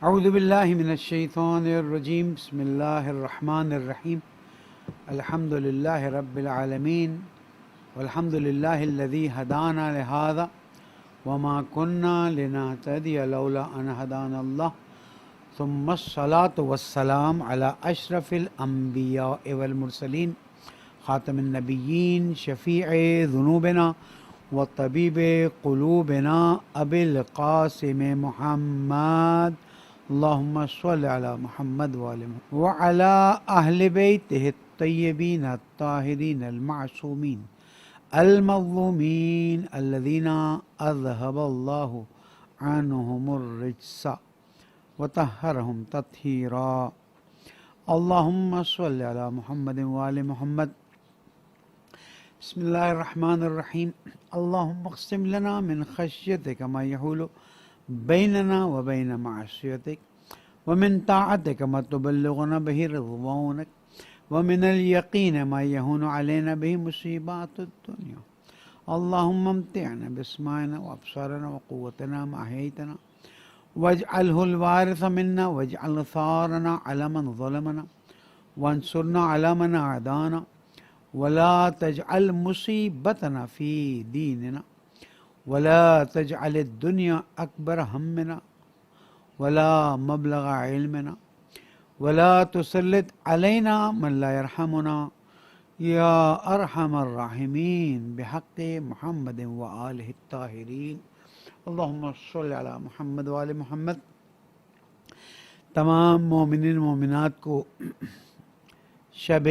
اعوذ باللہ من الشیطان الرجیم بسم اللہ الرحمن الرحیم الحمد للہ رب العالمین والحمد للہ الذی ہدانا لہذا وما كنا لنهتدی لولا ان ہدانا اللہ ثم الصلاة والسلام علی اشرف الانبیاء والمرسلین خاتم النبیین شفیع ذنوبنا وطبیب قلوبنا ابی القاسم محمد اللہم صل علی محمد وعلی اہل بیتہ الطیبین الطاہرین المعصومین المظلومین الذین اذہب اللہ عنہم الرجس وطہرہم تطہیرا اللہم صل علی محمد وعلی محمد بسم اللہ الرحمن الرحیم اللہم اقسم لنا من خشیتک ما یحول بیننا وبین معصیتک ومن طاعتک ما تبلغنا به رضوانک ومن الیقین ما یہون علینا به مصیبات الدنیا اللہم امتعنا باسماعنا وابصارنا وقوتنا ما احییتنا واجعله الوارث منا واجعل ثارنا على من ظلمنا وانصرنا على من عادانا ولا تجعل مصیبتنا فی دیننا ولا تجعل الدنیا اکبر ہمنا ولا مبلغ علمنا ولا تسلط علینا من لا يرحمنا یا ارحم الراحمین بحق محمد وآلہ الطاہرین اللہم صل علی محمد وآل محمد۔ تمام مومنین مومنات کو شب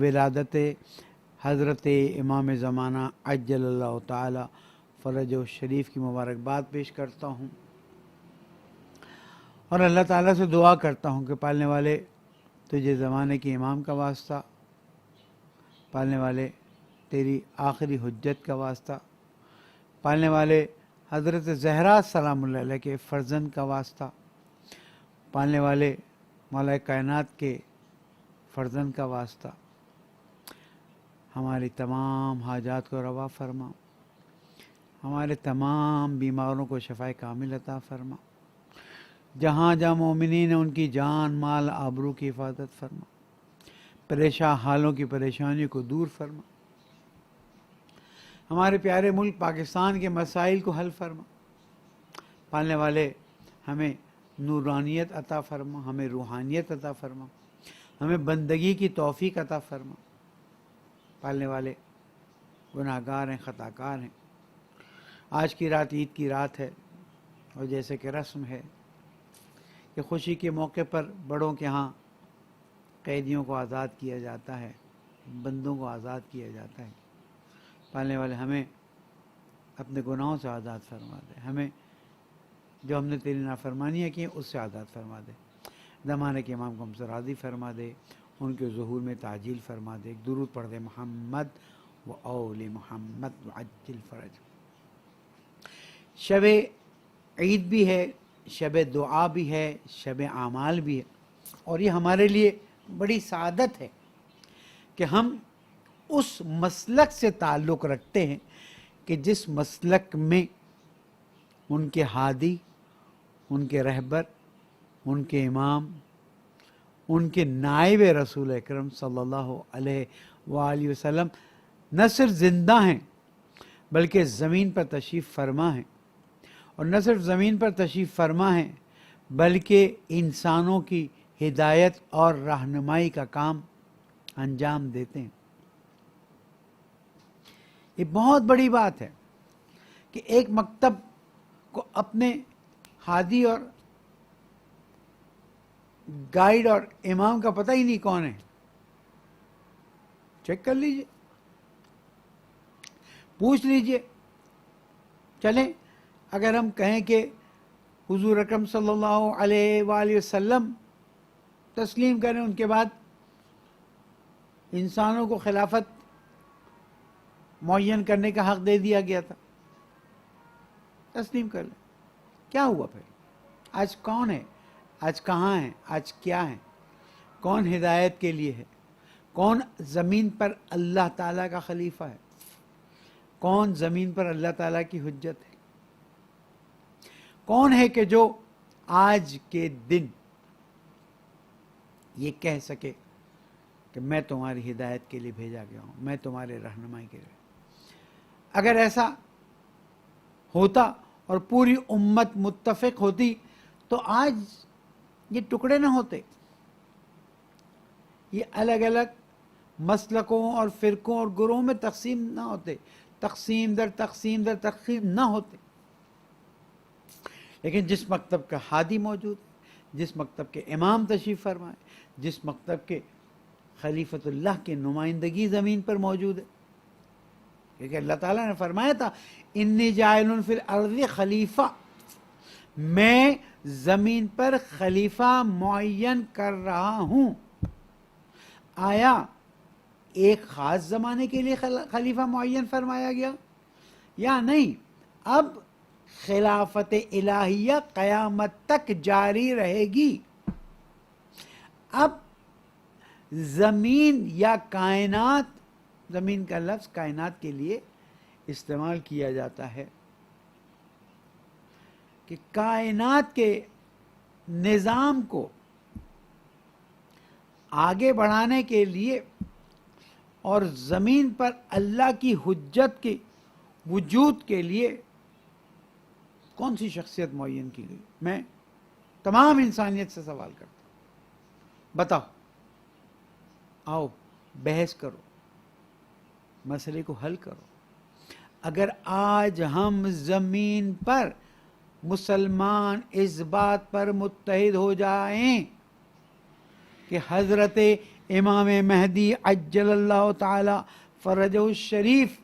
ولادت حضرت امام زمانہ عجل اللہ تعالی فرج و شریف کی مبارکباد پیش کرتا ہوں اور اللہ تعالیٰ سے دعا کرتا ہوں کہ پالنے والے تجھے زمانے کے امام کا واسطہ، پالنے والے تیری آخری حجت کا واسطہ، پالنے والے حضرت زہرا سلام اللہ علیہ کے فرزند کا واسطہ، پالنے والے مولا کائنات کے فرزند کا واسطہ ہماری تمام حاجات کو روا فرما، ہمارے تمام بیماروں کو شفائے کامل عطا فرما، جہاں جہاں مومنین ہیں ان کی جان مال آبرو کی حفاظت فرما، پریشان حالوں کی پریشانیوں کو دور فرما، ہمارے پیارے ملک پاکستان کے مسائل کو حل فرما، پالنے والے ہمیں نورانیت عطا فرما، ہمیں روحانیت عطا فرما، ہمیں بندگی کی توفیق عطا فرما، پالنے والے گناہگار ہیں، خطاکار ہیں۔ آج کی رات عید کی رات ہے اور جیسے کہ رسم ہے کہ خوشی کے موقع پر بڑوں کے ہاں قیدیوں کو آزاد کیا جاتا ہے، بندوں کو آزاد کیا جاتا ہے۔ پالنے والے ہمیں اپنے گناہوں سے آزاد فرما دے، ہمیں جو ہم نے تیری نافرمانیاں کی اس سے آزاد فرما دے، زمانے کے امام کو ہم سے راضی فرما دے، ان کے ظہور میں تعجیل فرما دے۔ ایک درود پڑھ دے محمد و اول محمد وعجل فرج۔ شب عید بھی ہے، شب دعا بھی ہے، شب اعمال بھی ہے، اور یہ ہمارے لیے بڑی سعادت ہے کہ ہم اس مسلک سے تعلق رکھتے ہیں کہ جس مسلک میں ان کے ہادی، ان کے رہبر، ان کے امام، ان کے نائب رسول اکرم صلی اللہ علیہ وآلہ وسلم نہ صرف زندہ ہیں بلکہ زمین پر تشریف فرما ہیں، اور نہ صرف زمین پر تشریف فرما ہیں بلکہ انسانوں کی ہدایت اور رہنمائی کا کام انجام دیتے ہیں۔ یہ بہت بڑی بات ہے کہ ایک مکتب کو اپنے ہادی اور گائیڈ اور امام کا پتہ ہی نہیں کون ہے۔ چیک کر لیجئے، پوچھ لیجئے۔ چلیں اگر ہم کہیں کہ حضور اکرم صلی اللہ علیہ وآلہ وسلم تسلیم کریں، ان کے بعد انسانوں کو خلافت معین کرنے کا حق دے دیا گیا تھا، تسلیم کر لیں۔ کیا ہوا پھر؟ آج کون ہے؟ آج کہاں ہیں؟ آج کیا ہیں؟ کون ہدایت کے لیے ہے؟ کون زمین پر اللہ تعالیٰ کا خلیفہ ہے؟ کون زمین پر اللہ تعالیٰ کی حجت ہے؟ کون ہے کہ جو آج کے دن یہ کہہ سکے کہ میں تمہاری ہدایت کے لیے بھیجا گیا ہوں، میں تمہارے رہنمائی کے لیے. اگر ایسا ہوتا اور پوری امت متفق ہوتی تو آج یہ ٹکڑے نہ ہوتے، یہ الگ الگ مسلکوں اور فرقوں اور گروہوں میں تقسیم نہ ہوتے، تقسیم در تقسیم در تقسیم نہ ہوتے. لیکن جس مکتب کا ہادی موجود ہے، جس مکتب کے امام تشریف فرمائے، جس مکتب کے خلیفۃ اللہ کی نمائندگی زمین پر موجود ہے، کیونکہ اللہ تعالیٰ نے فرمایا تھا انی جاعل فی الارض خلیفہ، میں زمین پر خلیفہ معین کر رہا ہوں. آیا ایک خاص زمانے کے لیے خلیفہ معین فرمایا گیا یا نہیں؟ اب خلافت الہیہ قیامت تک جاری رہے گی. اب زمین یا کائنات، زمین کا لفظ کائنات کے لیے استعمال کیا جاتا ہے کہ کائنات کے نظام کو آگے بڑھانے کے لیے اور زمین پر اللہ کی حجت کے وجود کے لیے کون سی شخصیت معین کی گئی؟ میں تمام انسانیت سے سوال کرتا ہوں، بتاؤ، آؤ بحث کرو، مسئلے کو حل کرو. اگر آج ہم زمین پر مسلمان اس بات پر متحد ہو جائیں کہ حضرت امام مہدی عجل اللہ تعالی فرجہ الشریف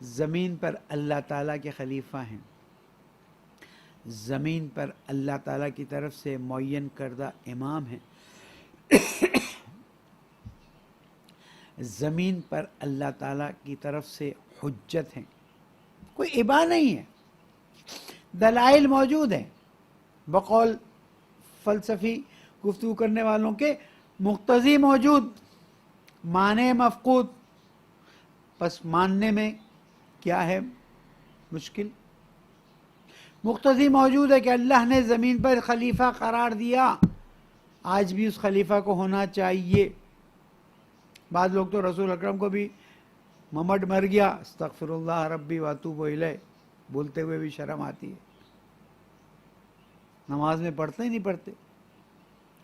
زمین پر اللہ تعالیٰ کے خلیفہ ہیں، زمین پر اللہ تعالیٰ کی طرف سے معین کردہ امام ہیں، زمین پر اللہ تعالیٰ کی طرف سے حجت ہیں، کوئی ابا نہیں ہے، دلائل موجود ہیں، بقول فلسفی گفتگو کرنے والوں کے مقتضی موجود، معنی مفقود. پس ماننے میں کیا ہے مشکل؟ مقتضی موجود ہے کہ اللہ نے زمین پر خلیفہ قرار دیا، آج بھی اس خلیفہ کو ہونا چاہیے. بعض لوگ تو رسول اکرم کو بھی ممڈ مر گیا استغفر اللہ ربی واتوب الیہ بولتے ہوئے بھی شرم آتی ہے، نماز میں پڑھتے ہی نہیں پڑھتے.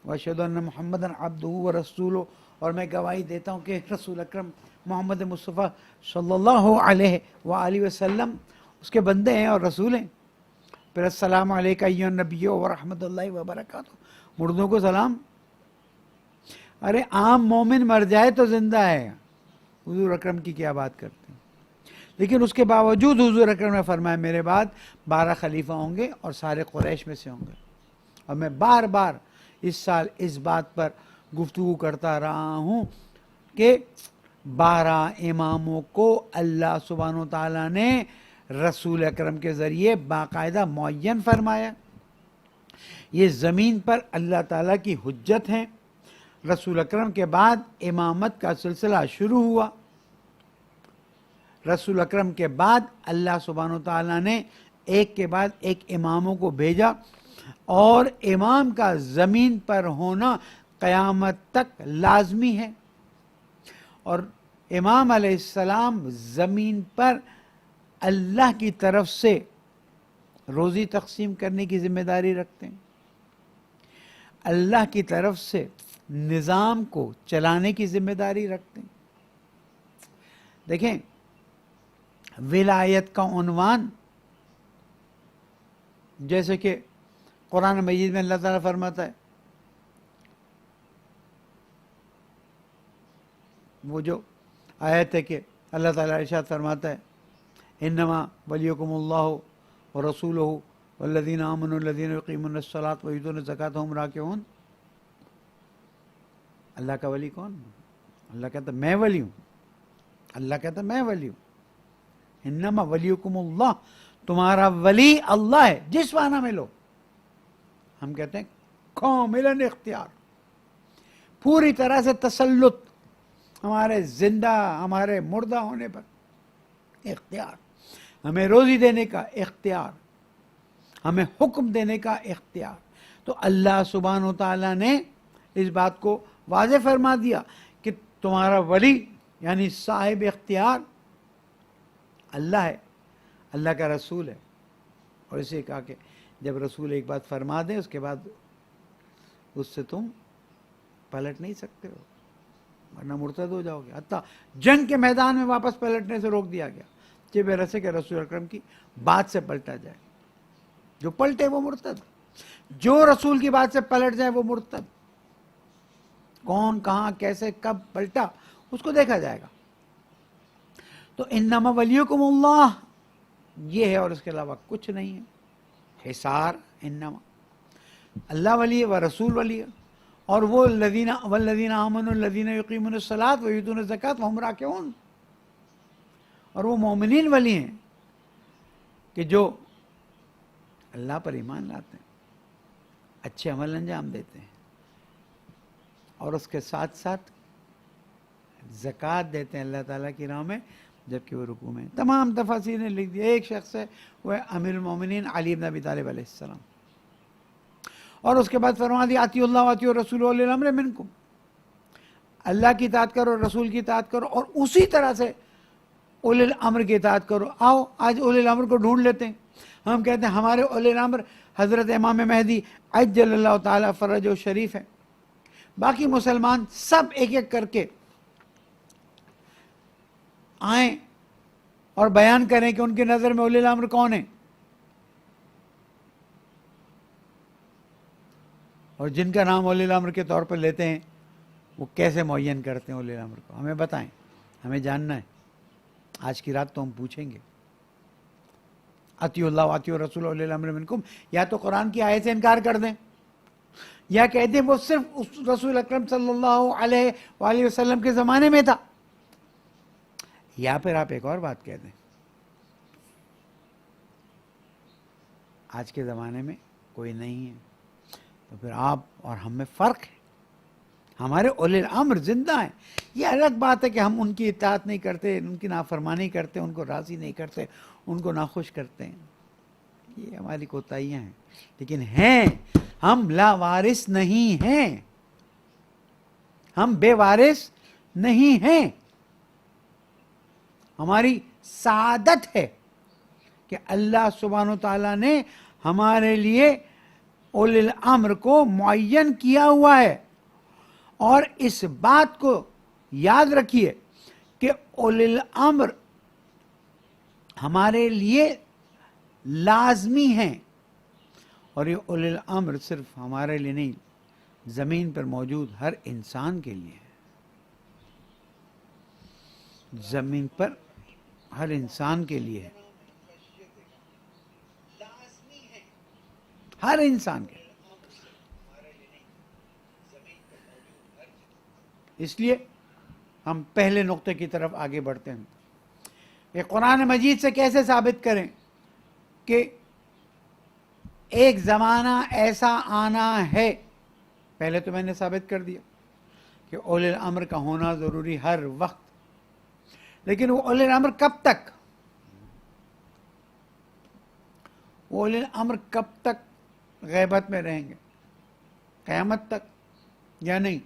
واشہد ان محمدً عبدہ ورسولہ، اور میں گواہی دیتا ہوں کہ رسول اکرم محمد مصطفیٰ صلی اللہ علیہ وآلہ وسلم اس کے بندے ہیں اور رسول ہیں. پھر السلام علیکہ ایھا النبی ورحمۃ اللہ وبرکاتہ، مردوں کو سلام. ارے عام مومن مر جائے تو زندہ ہے، حضور اکرم کی کیا بات کرتے ہیں؟ لیکن اس کے باوجود حضور اکرم نے فرمایا میرے بعد 12 خلیفہ ہوں گے اور سارے قریش میں سے ہوں گے. اور میں بار بار اس سال اس بات پر گفتگو کرتا رہا ہوں کہ 12 اماموں کو اللہ سبحانہ وتعالیٰ نے رسول اکرم کے ذریعے باقاعدہ معین فرمایا. یہ زمین پر اللہ تعالیٰ کی حجت ہیں. رسول اکرم کے بعد امامت کا سلسلہ شروع ہوا. رسول اکرم کے بعد اللہ سبحانہ وتعالیٰ نے ایک کے بعد ایک اماموں کو بھیجا، اور امام کا زمین پر ہونا قیامت تک لازمی ہے. اور امام علیہ السلام زمین پر اللہ کی طرف سے روزی تقسیم کرنے کی ذمہ داری رکھتے ہیں، اللہ کی طرف سے نظام کو چلانے کی ذمہ داری رکھتے ہیں. دیکھیں، ولایت کا عنوان جیسے کہ قرآن مجید میں اللہ تعالیٰ فرماتا ہے، وہ جو آیت ہے کہ اللہ تعالیٰ ارشاد فرماتا ہے انما ولیکم اللہ ورسولہ والذین آمنوا الذین یقیمون الصلاۃ ویؤتون الزکاۃ وہم راکعون. اللہ کا ولی کون؟ اللہ کہتا میں ولی ہوں. اللہ کہتا میں ولی ہوں. انما ولیکم اللہ، تمہارا ولی اللہ ہے جس معنی میں لو. ہم کہتے ہیں کاملاً اختیار، پوری طرح سے تسلط، ہمارے زندہ ہمارے مردہ ہونے پر اختیار، ہمیں روزی دینے کا اختیار، ہمیں حکم دینے کا اختیار. تو اللہ سبحانہ و تعالیٰ نے اس بات کو واضح فرما دیا کہ تمہارا ولی یعنی صاحب اختیار اللہ ہے، اللہ کا رسول ہے. اور اسے کہا کہ جب رسول ایک بات فرما دیں اس کے بعد اس سے تم پلٹ نہیں سکتے ہو، ورنہ مرتد ہو جاؤ گے. حتیٰ جنگ کے میدان میں واپس پلٹنے سے روک دیا گیا کہ بے رسے کہ رسول اکرم کی بات سے پلٹا جائے. جو پلٹے وہ مرتد، جو رسول کی بات سے پلٹ جائے وہ مرتد. کون کہاں کیسے کب پلٹا اس کو دیکھا جائے گا. تو انما ولیکم اللہ یہ ہے اور اس کے علاوہ کچھ نہیں ہے. حصار انما اللہ ولی ہے و رسول ولی ہے، اور وہ والذین آمنوا الذین یقیمون الصلاۃ ویؤتون الزکاۃ وہم راکعون، اور وہ مومنین ولی ہیں کہ جو اللہ پر ایمان لاتے ہیں، اچھے عمل انجام دیتے ہیں، اور اس کے ساتھ ساتھ زکوٰۃ دیتے ہیں اللہ تعالیٰ کی راہ میں جبکہ وہ رکوع میں. تمام تفاصیر نے لکھ دیا. ایک شخص ہے وہ امیر المومنین علی بن ابی طالب علیہ السلام. اور اس کے بعد فرما دیا اطیعوا اللہ واطیعوا الرسول واولی الامر منکم، اللہ کی اطاعت کرو، رسول کی اطاعت کرو، اور اسی طرح سے اولی الامر کی اطاعت کرو. آؤ آج اولی الامر کو ڈھونڈ لیتے ہیں. ہم کہتے ہیں ہمارے اولی الامر حضرت امام مہدی عجل اللہ تعالیٰ فرجہ شریف ہے. باقی مسلمان سب ایک ایک کر کے آئیں اور بیان کریں کہ ان کی نظر میں اولی الامر کون ہیں، اور جن کا نام اولی الامر کے طور پر لیتے ہیں وہ کیسے معین کرتے ہیں اولی الامر کو. ہمیں بتائیں، ہمیں جاننا ہے. آج کی رات تو ہم پوچھیں گے. اطیعوا اللہ واطیعوا الرسول اولی الامر منکم، یا تو قرآن کی آیت سے انکار کر دیں، یا کہتے ہیں وہ صرف اس رسول اکرم صلی اللہ علیہ وآلہ وسلم کے زمانے میں تھا، یا پھر آپ ایک اور بات کہہ دیں، آج کے زمانے میں کوئی نہیں ہے. تو پھر آپ اور ہم میں فرق ہے. ہمارے اولی الامر زندہ ہیں. یہ الگ بات ہے کہ ہم ان کی اطاعت نہیں کرتے، ان کی نافرمانی کرتے، ان کو راضی نہیں کرتے، ان کو ناخوش کرتے ہیں. یہ ہماری کوتاہیاں ہیں، لیکن ہیں ہم لا وارث نہیں ہیں، ہم بے وارث نہیں ہیں. ہماری سعادت ہے کہ اللہ سبحانہ و تعالیٰ نے ہمارے لیے اولی الامر کو معین کیا ہوا ہے. اور اس بات کو یاد رکھیے کہ اولی الامر ہمارے لیے لازمی ہیں، اور یہ اولی الامر صرف ہمارے لیے نہیں، زمین پر موجود ہر انسان کے لیے ہے. زمین پر ہر انسان کے لیے ہے، ہر انسان کے. اس لیے ہم پہلے نقطے کی طرف آگے بڑھتے ہیں کہ قرآن مجید سے کیسے ثابت کریں کہ ایک زمانہ ایسا آنا ہے. پہلے تو میں نے ثابت کر دیا کہ اولی الامر کا ہونا ضروری ہر وقت، لیکن وہ اولی الامر کب تک، اولی الامر کب تک غیبت میں رہیں گے؟ قیامت تک یا نہیں؟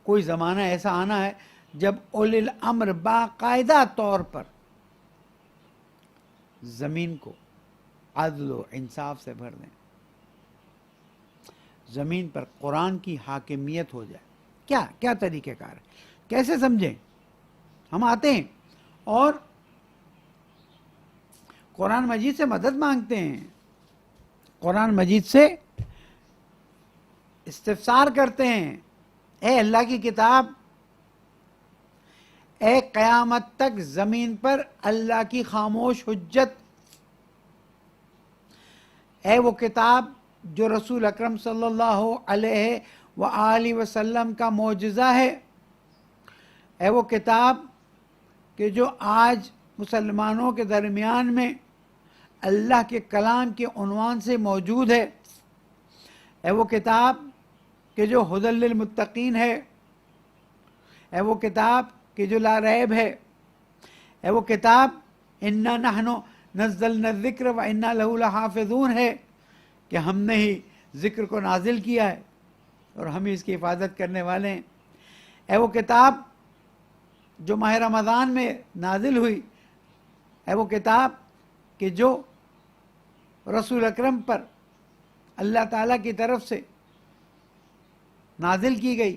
کوئی زمانہ ایسا آنا ہے جب اولی الامر باقاعدہ طور پر زمین کو عدل و انصاف سے بھر دیں، زمین پر قرآن کی حاکمیت ہو جائے. کیا طریقہ کار ہے، کیسے سمجھیں؟ ہم آتے ہیں اور قرآن مجید سے مدد مانگتے ہیں، قرآن مجید سے استفسار کرتے ہیں، اے اللہ کی کتاب، اے قیامت تک زمین پر اللہ کی خاموش حجت، اے وہ کتاب جو رسول اکرم صلی اللہ علیہ وآلہ وسلم کا معجزہ ہے، اے وہ کتاب کہ جو آج مسلمانوں کے درمیان میں اللہ کے کلام کے عنوان سے موجود ہے، اے وہ کتاب کہ جو ھدی للمتقین ہے، اے وہ کتاب کہ جو لا ریب ہے، اے وہ کتاب انا نحن نزلنا الذکر وانا لہ لحافظون ہے، کہ ہم نے ہی ذکر کو نازل کیا ہے اور ہم ہی اس کی حفاظت کرنے والے ہیں۔ اے وہ کتاب جو ماہ رمضان میں نازل ہوئی، اے وہ کتاب کہ جو رسول اکرم پر اللہ تعالیٰ کی طرف سے نازل کی گئی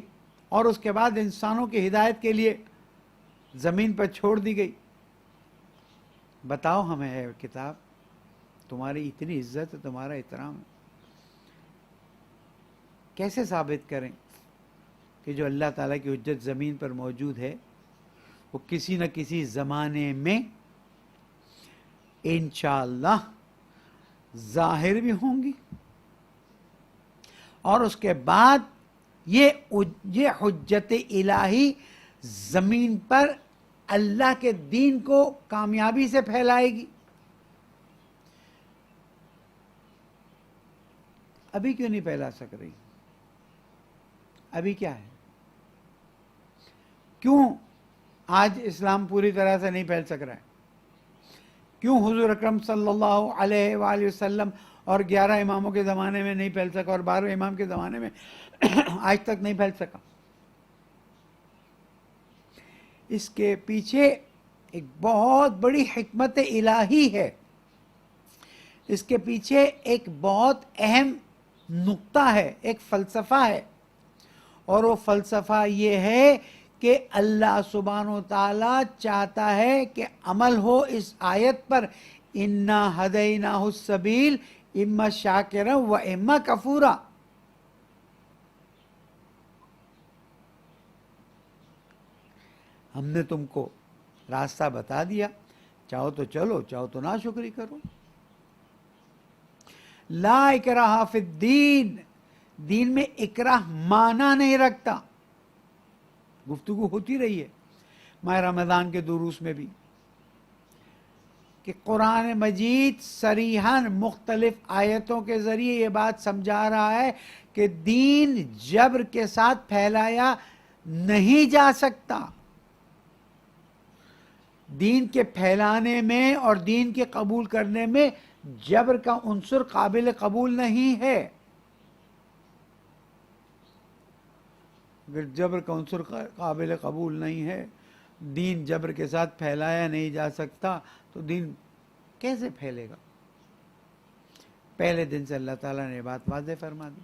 اور اس کے بعد انسانوں کی ہدایت کے لیے زمین پر چھوڑ دی گئی، بتاؤ ہمیں ہے کتاب، تمہاری اتنی عزت ہے، تمہارا احترام ہے، کیسے ثابت کریں کہ جو اللہ تعالیٰ کی حجت زمین پر موجود ہے وہ کسی نہ کسی زمانے میں انشاءاللہ ظاہر بھی ہوں گی، اور اس کے بعد یہ حجت الہی زمین پر اللہ کے دین کو کامیابی سے پھیلائے گی۔ ابھی کیوں نہیں پھیلا سک رہی؟ ابھی کیا ہے؟ کیوں آج اسلام پوری طرح سے نہیں پھیل سک رہا ہے؟ کیوں حضور اکرم صلی اللہ علیہ وآلہ وسلم اور 11 اماموں کے زمانے میں نہیں پھیل سکا اور 12 امام کے زمانے میں آج تک نہیں پھیل سکا؟ اس کے پیچھے ایک بہت بڑی حکمت الہی ہے، اس کے پیچھے ایک بہت اہم نقطہ ہے، ایک فلسفہ ہے، اور وہ فلسفہ یہ ہے کہ اللہ سبحانہ و تعالیٰ چاہتا ہے کہ عمل ہو اس آیت پر، اِنَّا هَدَيْنَاهُ السَّبِيلَ اِمَّا شَاكِرًا وَإِمَّا كَفُورًا۔ ہم نے تم کو راستہ بتا دیا، چاہو تو چلو، چاہو تو ناشکری کرو۔ لا اکراہ فی الدین، دین میں اکراہ معنی نہیں رکھتا۔ گفتگو ہوتی رہی ہے ماہ رمضان کے دروس میں بھی کہ قرآن مجید صریحاً مختلف آیتوں کے ذریعے یہ بات سمجھا رہا ہے کہ دین جبر کے ساتھ پھیلایا نہیں جا سکتا۔ دین کے پھیلانے میں اور دین کے قبول کرنے میں جبر کا عنصر قابل قبول نہیں ہے۔ اگر جبر کا عنصر قابل قبول نہیں ہے، دین جبر کے ساتھ پھیلایا نہیں جا سکتا، تو دین کیسے پھیلے گا؟ پہلے دن سے اللہ تعالیٰ نے بات واضح فرما دی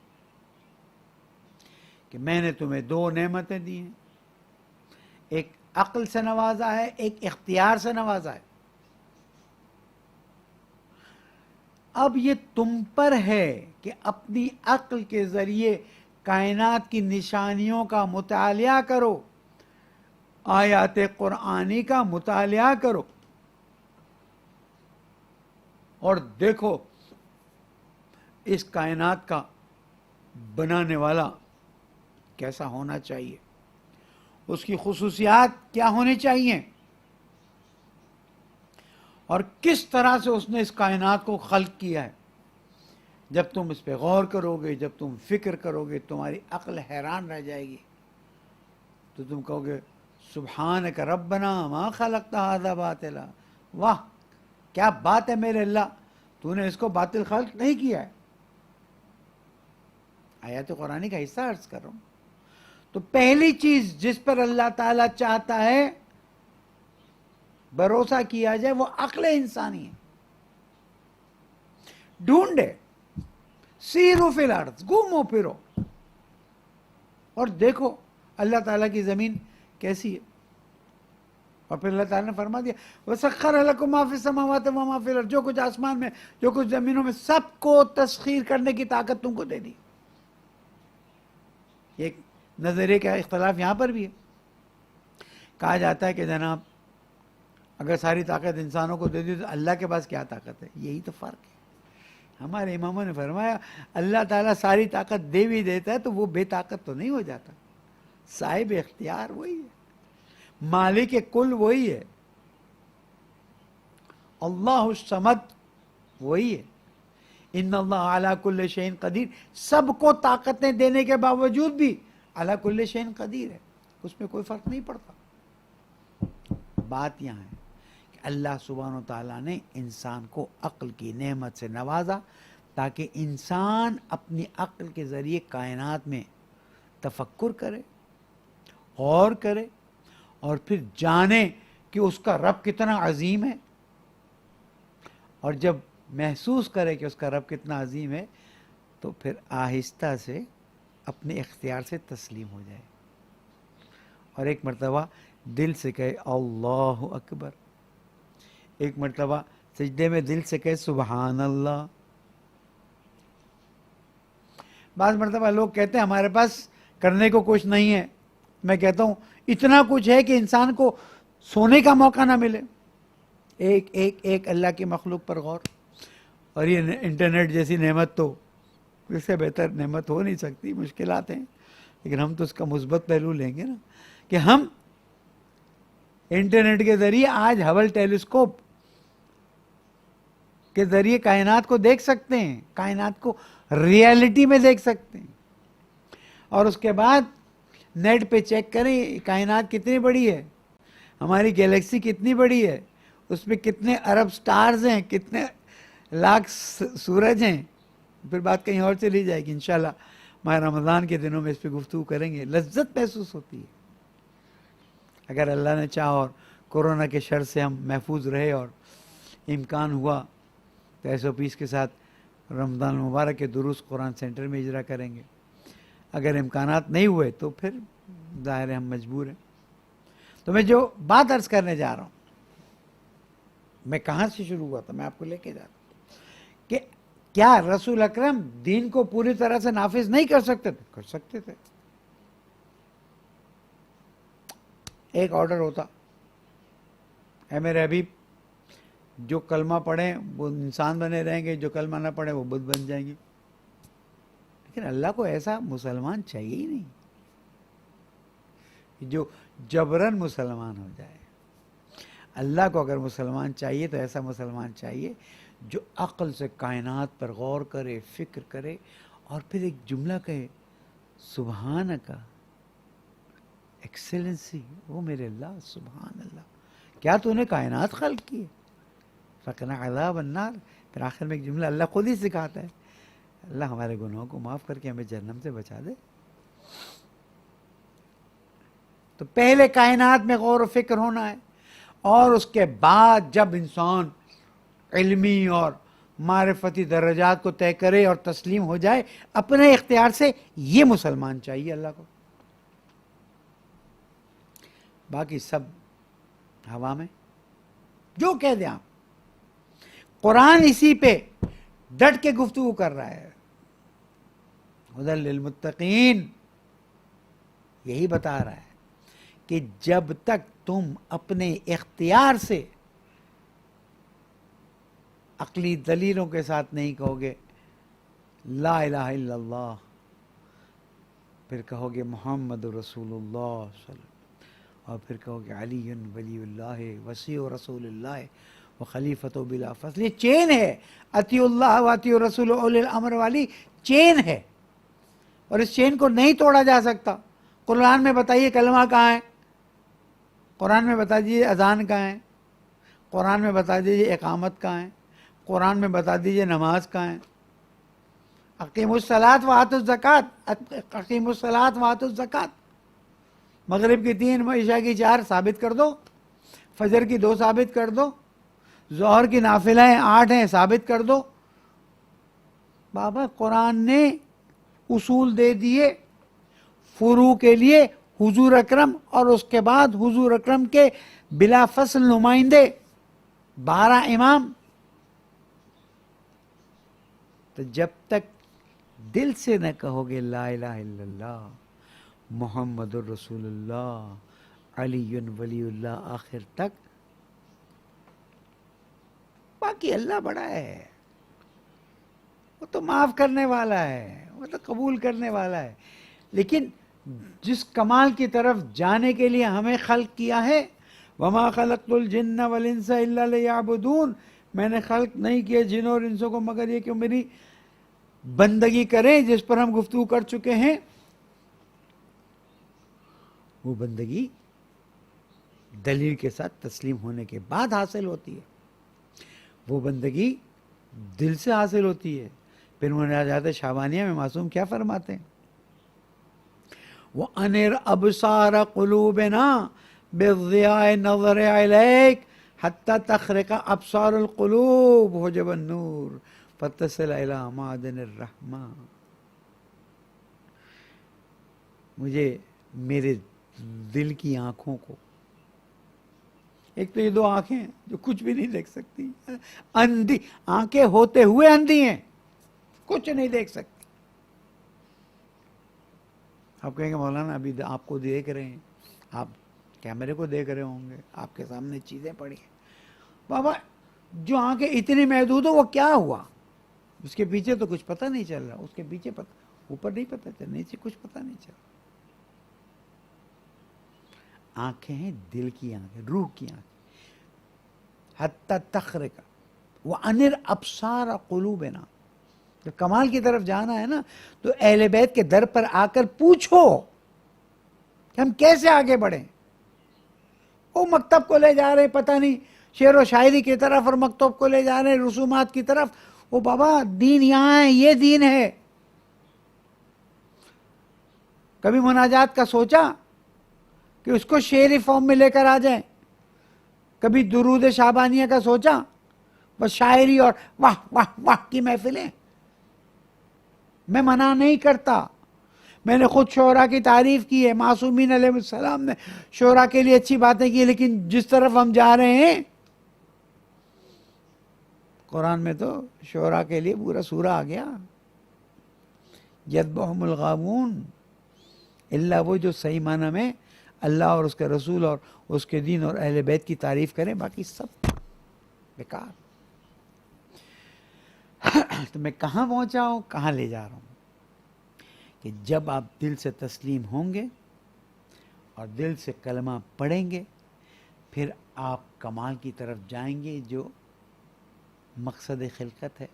کہ میں نے تمہیں 2 نعمتیں دی ہیں، ایک عقل سے نوازا ہے، ایک اختیار سے نوازا ہے۔ اب یہ تم پر ہے کہ اپنی عقل کے ذریعے کائنات کی نشانیوں کا مطالعہ کرو، آیات قرآنی کا مطالعہ کرو اور دیکھو اس کائنات کا بنانے والا کیسا ہونا چاہیے، اس کی خصوصیات کیا ہونی چاہیے، اور کس طرح سے اس نے اس کائنات کو خلق کیا ہے۔ جب تم اس پہ غور کرو گے، جب تم فکر کرو گے، تمہاری عقل حیران رہ جائے گی، تو تم کہو گے سبحانک ربنا ما خلقت ھذا باطلا، واہ کیا بات ہے میرے اللہ، تو نے اس کو باطل خلق نہیں کیا ہے۔ آیات قرآنی کا حصہ عرض کر رہا ہوں۔ تو پہلی چیز جس پر اللہ تعالیٰ چاہتا ہے بھروسہ کیا جائے وہ عقل انسانی ہے۔ ڈھونڈے، سیرو فی الارض، گھومو پھرو اور دیکھو اللہ تعالیٰ کی زمین کیسی ہے۔ اور پھر اللہ تعالیٰ نے فرما دیا وَسَخَّرَ لَكُم مَا فِي السَّمَاوَاتِ وَمَا فِي الْأَرْضِ، جو کچھ آسمان میں جو کچھ زمینوں میں سب کو تسخیر کرنے کی طاقت تم کو دے دی۔ ایک نظریے کا اختلاف یہاں پر بھی ہے۔ کہا جاتا ہے کہ جناب اگر ساری طاقت انسانوں کو دے دی تو اللہ کے پاس کیا طاقت ہے؟ یہی تو فرق ہے۔ ہمارے اماموں نے فرمایا اللہ تعالیٰ ساری طاقت دے بھی دیتا ہے تو وہ بے طاقت تو نہیں ہو جاتا، صاحب اختیار وہی ہے، مالک کل وہی ہے، اللہ الصمد وہی ہے، ان اللہ علی کل شیء قدیر، سب کو طاقتیں دینے کے باوجود بھی علی کل شیء قدیر ہے، اس میں کوئی فرق نہیں پڑتا۔ بات یہاں ہے کہ اللہ سبحانہ و تعالیٰ نے انسان کو عقل کی نعمت سے نوازا تاکہ انسان اپنی عقل کے ذریعے کائنات میں تفکر کرے، غور کرے، اور پھر جانے کہ اس کا رب کتنا عظیم ہے، اور جب محسوس کرے کہ اس کا رب کتنا عظیم ہے تو پھر آہستہ سے اپنے اختیار سے تسلیم ہو جائے، اور ایک مرتبہ دل سے کہے اللہ اکبر، ایک مرتبہ سجدے میں دل سے کہے سبحان اللہ۔ بعض مرتبہ لوگ کہتے ہیں ہمارے پاس کرنے کو کچھ نہیں ہے، میں کہتا ہوں اتنا کچھ ہے کہ انسان کو سونے کا موقع نہ ملے۔ ایک ایک ایک اللہ کی مخلوق پر غور، اور یہ انٹرنیٹ جیسی نعمت تو اس سے بہتر نعمت ہو نہیں سکتی، مشکلات ہیں، لیکن ہم تو اس کا مثبت پہلو لیں گے نا، کہ ہم انٹرنیٹ کے ذریعے آج ہبل ٹیلیسکوپ کے ذریعے کائنات کو دیکھ سکتے ہیں، کائنات کو ریالٹی میں دیکھ سکتے ہیں، اور اس کے بعد نیٹ پہ چیک کریں کائنات کتنی بڑی ہے، ہماری گیلیکسی کتنی بڑی ہے، اس میں کتنے ارب سٹارز ہیں، کتنے لاکھ سورج ہیں۔ پھر بات کہیں اور چلی جائے گی، انشاءاللہ ماہ رمضان کے دنوں میں اس پہ گفتگو کریں گے۔ لذت محسوس ہوتی ہے اگر اللہ نے چاہا اور کورونا کے شر سے ہم محفوظ رہے اور امکان ہوا تو SOPs کے ساتھ رمضان مبارک کے دروس قرآن سینٹر میں اجرا کریں گے۔ اگر امکانات نہیں ہوئے تو پھر ظاہر ہے ہم مجبور ہیں۔ تو میں جو بات عرض کرنے جا رہا ہوں، میں کہاں سے شروع ہوا تھا، میں آپ کو لے کے جاتا ہوں کہ کیا رسول اکرم دین کو پوری طرح سے نافذ نہیں کر سکتے تھے؟ کر سکتے تھے۔ ایک آرڈر ہوتا، اے میرے حبیب جو کلمہ پڑھیں وہ انسان بنے رہیں گے، جو کلمہ نہ پڑھیں وہ بت بن جائیں گے۔ لیکن اللہ کو ایسا مسلمان چاہیے ہی نہیں جو جبراً مسلمان ہو جائے۔ اللہ کو اگر مسلمان چاہیے تو ایسا مسلمان چاہیے جو عقل سے کائنات پر غور کرے، فکر کرے، اور پھر ایک جملہ کہے سبحانک، ایکسلنسی، وہ میرے اللہ، سبحان اللہ، کیا تو نے کائنات خلق کی ہے، فقنا عذاب النار۔ پھر آخر میں ایک جملہ اللہ خود ہی سکھاتا ہے، اللہ ہمارے گناہوں کو معاف کر کے ہمیں جہنم سے بچا دے۔ تو پہلے کائنات میں غور و فکر ہونا ہے، اور اس کے بعد جب انسان علمی اور معرفتی درجات کو طے کرے اور تسلیم ہو جائے اپنے اختیار سے، یہ مسلمان چاہیے اللہ کو۔ باقی سب ہوا میں، جو کہہ دیں آپ۔ قرآن اسی پہ ڈٹ کے گفتگو کر رہا ہے، ہدی للمتقین، یہی بتا رہا ہے کہ جب تک تم اپنے اختیار سے عقلی دلیلوں کے ساتھ نہیں کہو گے لا الہ الا اللہ، پھر کہو گے محمد رسول اللہ صلی اللہ علیہ وسلم، اور پھر کہو گے علی ولی اللہ وصی رسول اللہ و خلیفۃ بلا فصل، یہ چین ہے، اطیع اللہ و اطیع رسول اولی الامر والی چین ہے، اور اس چین کو نہیں توڑا جا سکتا۔ قرآن میں بتائیے کلمہ کہاں ہے، قرآن میں بتا دیجیے اذان کہاں ہے، قرآن میں بتا دیجیے اقامت کہاں ہے، قرآن میں بتا دیجیے نماز کہاں ہے۔ اقیموا الصلاۃ وآتوا الزکوٰۃ، اقیموا الصلاۃ وآتوا الزکوٰۃ، مغرب کی 3، عشاء کی 4 ثابت کر دو، فجر کی 2 ثابت کر دو، ظہر کی نافلہ 8 ہیں ثابت کر دو۔ بابا قرآن نے اصول دے دیے، فروع کے لیے حضور اکرم اور اس کے بعد حضور اکرم کے بلا فصل نمائندے 12 امام۔ تو جب تک دل سے نہ کہو گے لا الہ الا اللہ محمد الرسول اللہ علی ولی اللہ آخر تک، باقی اللہ بڑا ہے، وہ تو معاف کرنے والا ہے، وہ تو قبول کرنے والا ہے، لیکن جس کمال کی طرف جانے کے لیے ہمیں خلق کیا ہے، وما خلقت الجن والانس الا لیعبدون، میں نے خلق نہیں کیے جنوں اور انسوں کو مگر یہ کہ میری بندگی کریں، جس پر ہم گفتگو کر چکے ہیں۔ وہ بندگی دلیل کے ساتھ تسلیم ہونے کے بعد حاصل ہوتی ہے، وہ بندگی دل سے حاصل ہوتی ہے، پھر مناجات شعبانیہ میں معصوم کیا فرماتے ہیں؟ وَأَنِرْ أَبْصَارَ قُلُوبِنَا بِالضِّيَاءِ نَظَرِ عَلَيْكَ حَتَّى تَخْرِقَ أَبْصَارُ الْقُلُوبِ حُجَبَ النُّورِ فَتَّصِلَ إِلَى مَعْدِنِ الرَّحْمَةِ. مجھے میرے دل کی آنکھوں کو، ایک تو یہ دو آنکھیں ہیں جو کچھ بھی نہیں دیکھ سکتی، اندھی آنکھیں ہوتے ہوئے اندھی ہیں، کچھ نہیں دیکھ سکتی. آپ کہیں گے مولانا ابھی آپ کو دیکھ رہے ہیں، آپ کیمرے کو دیکھ رہے ہوں گے، آپ کے سامنے چیزیں پڑی ہیں. بابا جو آنکھیں اتنی محدود ہو وہ کیا ہوا؟ اس کے پیچھے تو کچھ پتہ نہیں چل رہا، اس کے پیچھے پتہ، اوپر نہیں پتہ چل، نیچے کچھ پتہ نہیں چل رہا. آنکھیں ہیں دل کی آنکھیں، روح کی آنکھیں. حتی تخرق وَأَنِرْ أَبْصَارَ قُلُوبِنَا. جب کمال کی طرف جانا ہے نا تو اہل بیت کے در پر آ کر پوچھو کہ ہم کیسے آگے بڑھیں. وہ مکتب کو لے جا رہے پتہ نہیں شعر و شاعری کی طرف اور مکتب کو لے جا رہے رسومات کی طرف. وہ بابا دین یہاں ہے، یہ دین ہے. کبھی مناجات کا سوچا کہ اس کو شعری فارم میں لے کر آ جائیں؟ کبھی درود شعبانیہ کا سوچا؟ بس شاعری اور واہ واہ واہ کی محفلیں. میں منع نہیں کرتا، میں نے خود شعراء کی تعریف کی ہے، معصومین علیہ السلام نے شعراء کے لیے اچھی باتیں کی، لیکن جس طرف ہم جا رہے ہیں قرآن میں تو شعراء کے لیے پورا سورہ آ گیا. یتبعہم الغاوون، الا وہ جو صحیح معنی میں اللہ اور اس کے رسول اور اس کے دین اور اہل بیت کی تعریف کریں، باقی سب بیکار. تو میں کہاں پہنچا ہوں، کہاں لے جا رہا ہوں؟ کہ جب آپ دل سے تسلیم ہوں گے اور دل سے کلمہ پڑھیں گے، پھر آپ کمال کی طرف جائیں گے جو مقصد خلقت ہے.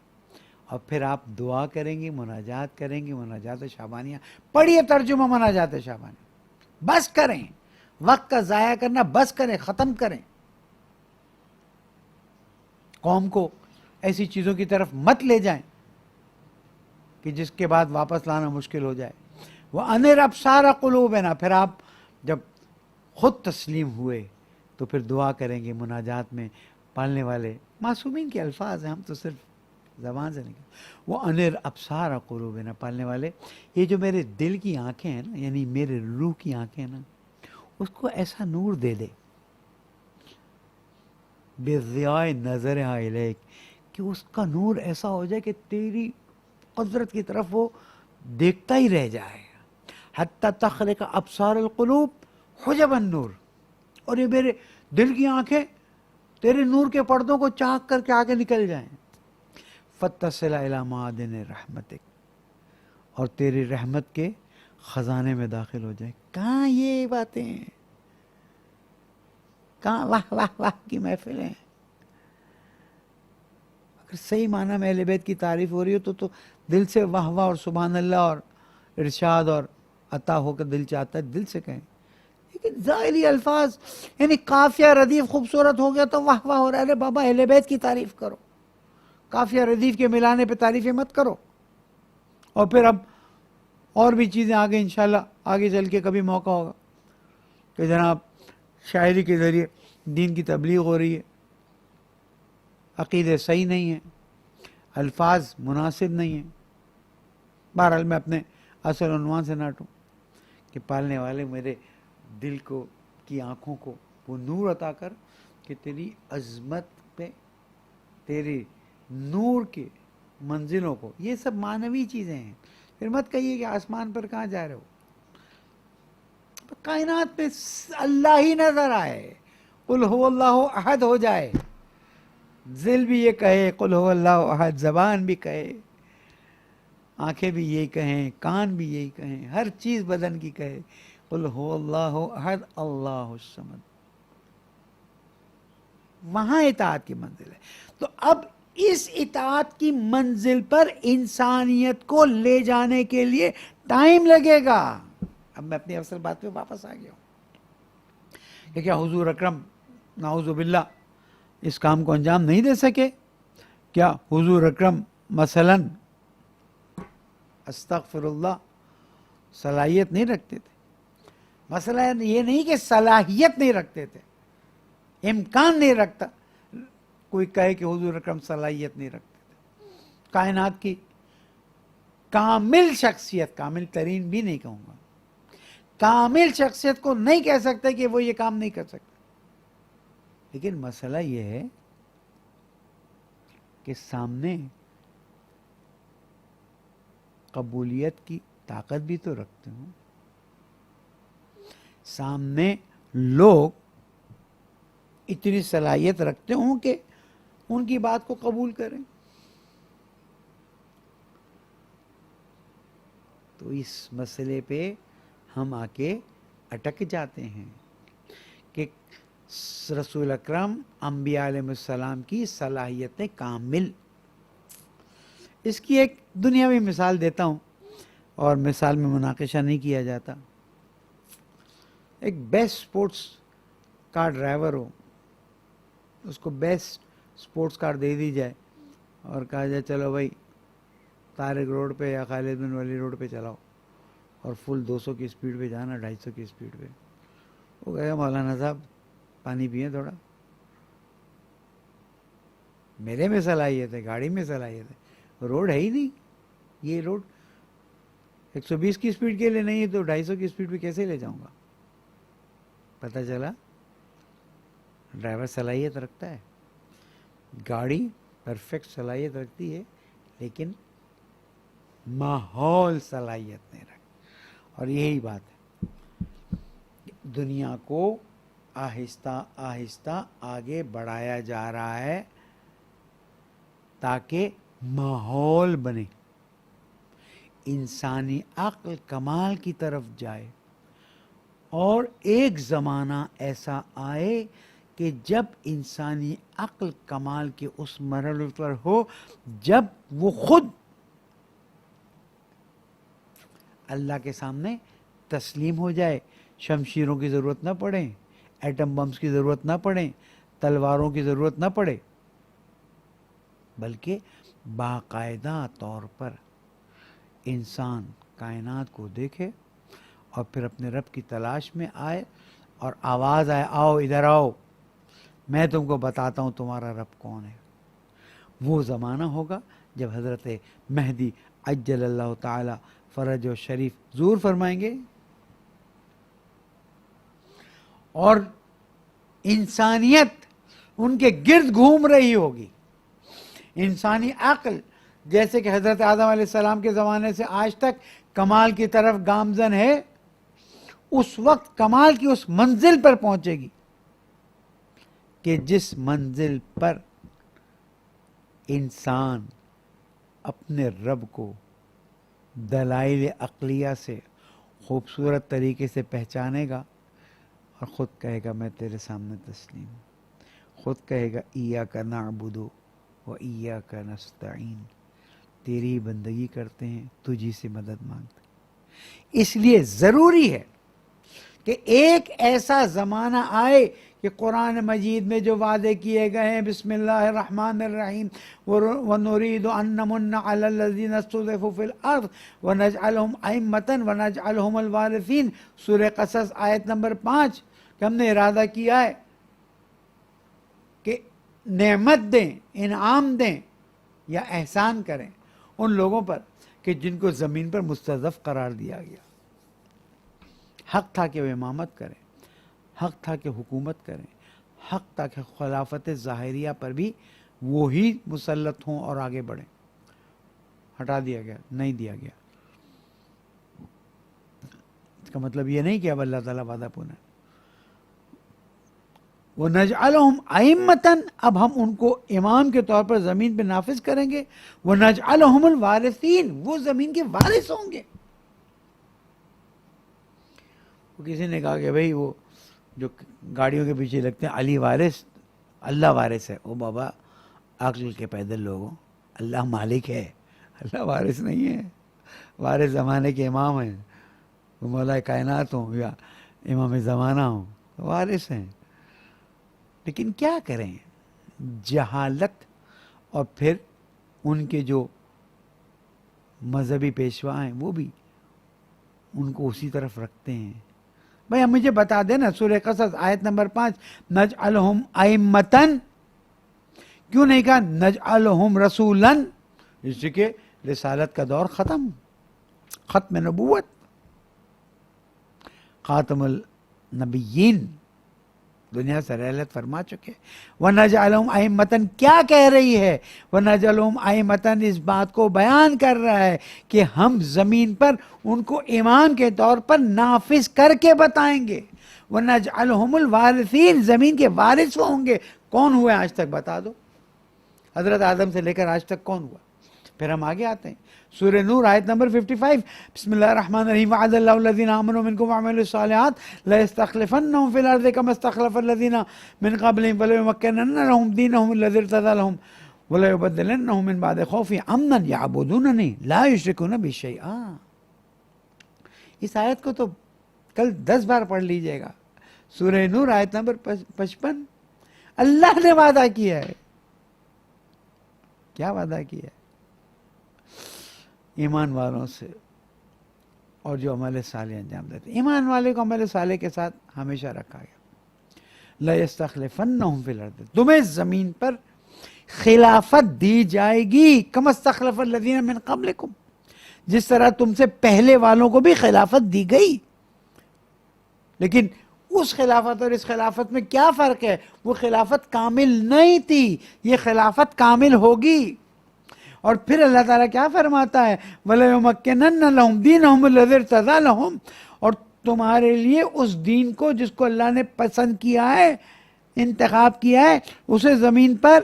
اور پھر آپ دعا کریں گے، مناجات کریں گے، مناجات شعبانیہ پڑھیے. ترجمہ مناجات شعبانیہ بس کریں، وقت کا ضائع کرنا بس کریں، ختم کریں. قوم کو ایسی چیزوں کی طرف مت لے جائیں کہ جس کے بعد واپس لانا مشکل ہو جائے. وَأَنِرْ أَبْصَارَ قُلُوبِنَا. پھر آپ جب خود تسلیم ہوئے تو پھر دعا کریں گے. مناجات میں پالنے والے معصومین کے الفاظ ہیں، ہم تو صرف زبان سے نکل. وَأَنِرْ أَبْصَارَ قُلُوبِنَا. پالنے والے یہ جو میرے دل کی آنکھیں ہیں نا، یعنی میرے روح کی آنکھیں نا، اس کو ایسا نور دے دے بِالضِّيَاءِ نَظَرِهَا إِلَيْكَ، کہ اس کا نور ایسا ہو جائے کہ تیری قدرت کی طرف وہ دیکھتا ہی رہ جائے. حتی تخرق ابصار القلوب حجب النور. اور یہ میرے دل کی آنکھیں تیرے نور کے پردوں کو چاک کر کے آگے نکل جائیں. فتصل الی معادن رحمتک. اور تیری رحمت کے خزانے میں داخل ہو جائے. کہاں یہ باتیں ہیں؟ کہاں واہ واہ واہ کی محفلیں؟ اگر صحیح معنی میں اہل بیت کی تعریف ہو رہی ہو تو دل سے واہ واہ اور سبحان اللہ اور ارشاد اور عطا ہو کر دل چاہتا ہے دل سے کہیں. لیکن ظاہری الفاظ، یعنی قافیہ ردیف خوبصورت ہو گیا تو واہ واہ ہو رہا ہے. ارے بابا اہل بیت کی تعریف کرو، قافیہ ردیف کے ملانے پہ تعریفیں مت کرو. اور پھر اب اور بھی چیزیں آگے انشاءاللہ آگے چل کے کبھی موقع ہوگا کہ جناب شاعری کے ذریعے دین کی تبلیغ ہو رہی ہے، عقیدے صحیح نہیں ہیں، الفاظ مناسب نہیں ہیں. بہرحال میں اپنے اصل عنوان سے نہ ہٹوں کہ پالنے والے میرے دل کو کی آنکھوں کو وہ نور عطا کر کہ تیری عظمت پہ، تیری نور کے منزلوں کو، یہ سب معنوی چیزیں ہیں. پھر مت کہیے کہ آسمان پر کہاں جا رہے ہو. کائنات میں اللہ ہی نظر آئے، قل هو اللہ احد ہو جائے، دل بھی یہ کہے قل هو اللہ احد، زبان بھی کہے، آنکھیں بھی یہی کہیں، کان بھی یہی کہیں، ہر چیز بدن کی کہے قل هو اللہ احد اللہ الصمد. وہاں اطاعت کی منزل ہے. تو اب اس اطاعت کی منزل پر انسانیت کو لے جانے کے لیے ٹائم لگے گا. اب میں اپنی اصل بات پہ واپس آ گیا ہوں کہ کیا حضور اکرم نعوذ باللہ اس کام کو انجام نہیں دے سکے؟ کیا حضور اکرم مثلاً استغفر اللہ، صلاحیت نہیں رکھتے تھے. مسئلہ یہ نہیں کہ صلاحیت نہیں رکھتے تھے، امکان نہیں رکھتا کوئی کہے کہ حضور اکرم صلاحیت نہیں رکھتے تھے. کائنات کی کامل شخصیت، کامل ترین بھی نہیں کہوں گا، کامل شخصیت کو نہیں کہہ سکتے کہ وہ یہ کام نہیں کر سکتا. لیکن مسئلہ یہ ہے کہ سامنے قبولیت کی طاقت بھی تو رکھتے ہوں، سامنے لوگ اتنی صلاحیت رکھتے ہوں کہ ان کی بات کو قبول کریں. تو اس مسئلے پہ ہم آ کے اٹک جاتے ہیں کہ رسول اکرم انبیاء علیہ السلام کی صلاحیت کامل. اس کی ایک دنیاوی مثال دیتا ہوں، اور مثال میں مناقشہ نہیں کیا جاتا. ایک بیسٹ سپورٹس کار ڈرائیور ہو، اس کو بیسٹ سپورٹس کار دے دی جائے اور کہا جائے چلو بھائی طارق روڈ پہ یا خالد بن ولی روڈ پہ چلاؤ اور فل 200 کی اسپیڈ پہ جانا، 250 کی اسپیڈ پہ. وہ کہے گا مولانا صاحب پانی پئیں تھوڑا، میرے میں صلاحیت ہے، گاڑی میں صلاحیت ہے، روڈ ہے ہی نہیں. یہ روڈ 120 کی اسپیڈ کے لیے نہیں ہے تو 250 کی اسپیڈ پہ کیسے لے جاؤں گا؟ پتہ چلا ڈرائیور صلاحیت رکھتا ہے، گاڑی پرفیکٹ صلاحیت رکھتی ہے، لیکن ماحول صلاحیت نہیں رکھتا. اور یہی بات ہے، دنیا کو آہستہ آہستہ آگے بڑھایا جا رہا ہے تاکہ ماحول بنے، انسانی عقل کمال کی طرف جائے. اور ایک زمانہ ایسا آئے کہ جب انسانی عقل کمال کے اس مرحلے پر ہو جب وہ خود اللہ کے سامنے تسلیم ہو جائے، شمشیروں کی ضرورت نہ پڑے، ایٹم بمز کی ضرورت نہ پڑے، تلواروں کی ضرورت نہ پڑے، بلکہ باقاعدہ طور پر انسان کائنات کو دیکھے اور پھر اپنے رب کی تلاش میں آئے اور آواز آئے آؤ ادھر آؤ، میں تم کو بتاتا ہوں تمہارا رب کون ہے. وہ زمانہ ہوگا جب حضرت مہدی عجل اللہ تعالی فرج و شریف ظہور فرمائیں گے اور انسانیت ان کے گرد گھوم رہی ہوگی. انسانی عقل جیسے کہ حضرت آدم علیہ السلام کے زمانے سے آج تک کمال کی طرف گامزن ہے، اس وقت کمال کی اس منزل پر پہنچے گی کہ جس منزل پر انسان اپنے رب کو دلائل عقلیہ سے خوبصورت طریقے سے پہچانے گا اور خود کہے گا میں تیرے سامنے تسلیم ہوں، خود کہے گا ایاک نعبد و ایاک نستعین، تیری بندگی کرتے ہیں، تجھی سے مدد مانگتے ہیں. اس لیے ضروری ہے کہ ایک ایسا زمانہ آئے کہ قرآن مجید میں جو وعدے کیے گئے ہیں بسم اللہ الرحمن الرحیم وَنُرِيدُ أَن نَّمُنَّ عَلَى الَّذِينَ اسْتُضْعِفُوا فِي الْأَرْضِ وَنَجْعَلْهُمْ أَئِمَّةً وَنَجْعَلْهُمُ الْوَارِثِينَ. سورہ قصص آیت نمبر 5 کہ ہم نے ارادہ کیا ہے کہ نعمت دیں، انعام دیں یا احسان کریں ان لوگوں پر کہ جن کو زمین پر مستضعف قرار دیا گیا. حق تھا کہ وہ امامت کریں، حق تھا کہ حکومت کریں، حق تھا کہ خلافت ظاہریہ پر بھی وہی مسلط ہوں اور آگے بڑھیں. ہٹا دیا گیا، نہیں دیا گیا. اس کا مطلب یہ نہیں کہ اب اللہ تعالیٰ وعدہ پونا. وَنَجْعَلُهُمْ أَئِمَّةً، اب ہم ان کو امام کے طور پر زمین پہ نافذ کریں گے. وَنَجْعَلُهُمُ الْوَارِثِينَ، وہ زمین کے وارث ہوں گے. کسی نے کہا کہ بھئی وہ جو گاڑیوں کے پیچھے لگتے ہیں علی وارث، اللہ وارث ہے. او بابا عقل کے پیدل لوگوں، اللہ مالک ہے، اللہ وارث نہیں ہے. وارث زمانے کے امام ہیں، وہ مولا کائنات ہوں یا امام زمانہ ہوں، وارث ہیں. لیکن کیا کریں، جہالت اور پھر ان کے جو مذہبی پیشوا ہیں وہ بھی ان کو اسی طرف رکھتے ہیں. بھائی ہم مجھے بتا دینا سورہ قصص آیت نمبر 5 نجعلہم ائمتن کیوں نہیں کہا نجعلہم رسولن؟ اس لیے کہ رسالت کا دور ختم نبوت، خاتم النبیین دنیا سے رحلت فرما چکے. وَنَجْعَلُهُمْ أَئِمَّةً کیا کہہ رہی ہے؟ وَنَجْعَلُهُمْ أَئِمَّةً اس بات کو بیان کر رہا ہے کہ ہم زمین پر ان کو امام کے طور پر نافذ کر کے بتائیں گے. وَنَجْعَلُهُمُ الْوَارِثِينَ زمین کے وارث وہ ہوں گے. کون ہوئے آج تک بتا دو؟ حضرت آدم سے لے کر آج تک کون ہوا؟ پھر ہم آگے آتے ہیں سورہ نور آیت نمبر 55 بسم اللہ الرحمن الرحیم وعد اللہ الذین آمنوا منکم وعملوا الصالحات لیستخلفنہم فی الارض کما استخلف الذین من قبلہم ولیمکنن لہم دینہم الذی ارتضی لہم ولیبدلنہم من بعد خوفہم امنا یعبدوننی لا یشرکون بی شیئا. اس آیت کو تو کل 10 بار پڑھ لیجئے گا. سورہ نور آیت نمبر 55 اللہ نے وعدہ کیا ہے. کیا وعدہ کیا ہے؟ ایمان والوں سے اور جو عمل صالح انجام دیتے. ایمان والے کو عمل صالح کے ساتھ ہمیشہ رکھا گیا. لَيَسْتَخْلِفَنَّهُمْ فِي الْأَرْضِ تمہیں زمین پر خلافت دی جائے گی. كَمَا اسْتَخْلَفَ الَّذِينَ مِن قَبْلِكُمْ جس طرح تم سے پہلے والوں کو بھی خلافت دی گئی. لیکن اس خلافت اور اس خلافت میں کیا فرق ہے؟ وہ خلافت کامل نہیں تھی، یہ خلافت کامل ہوگی. اور پھر اللہ تعالیٰ کیا فرماتا ہے وَلَيُمَكِّنَنَّ لَهُمْ دِينَهُمُ الَّذِي ارْتَضَىٰ لَهُمْ اور تمہارے لیے اس دین کو جس کو اللہ نے پسند کیا ہے، انتخاب کیا ہے، اسے زمین پر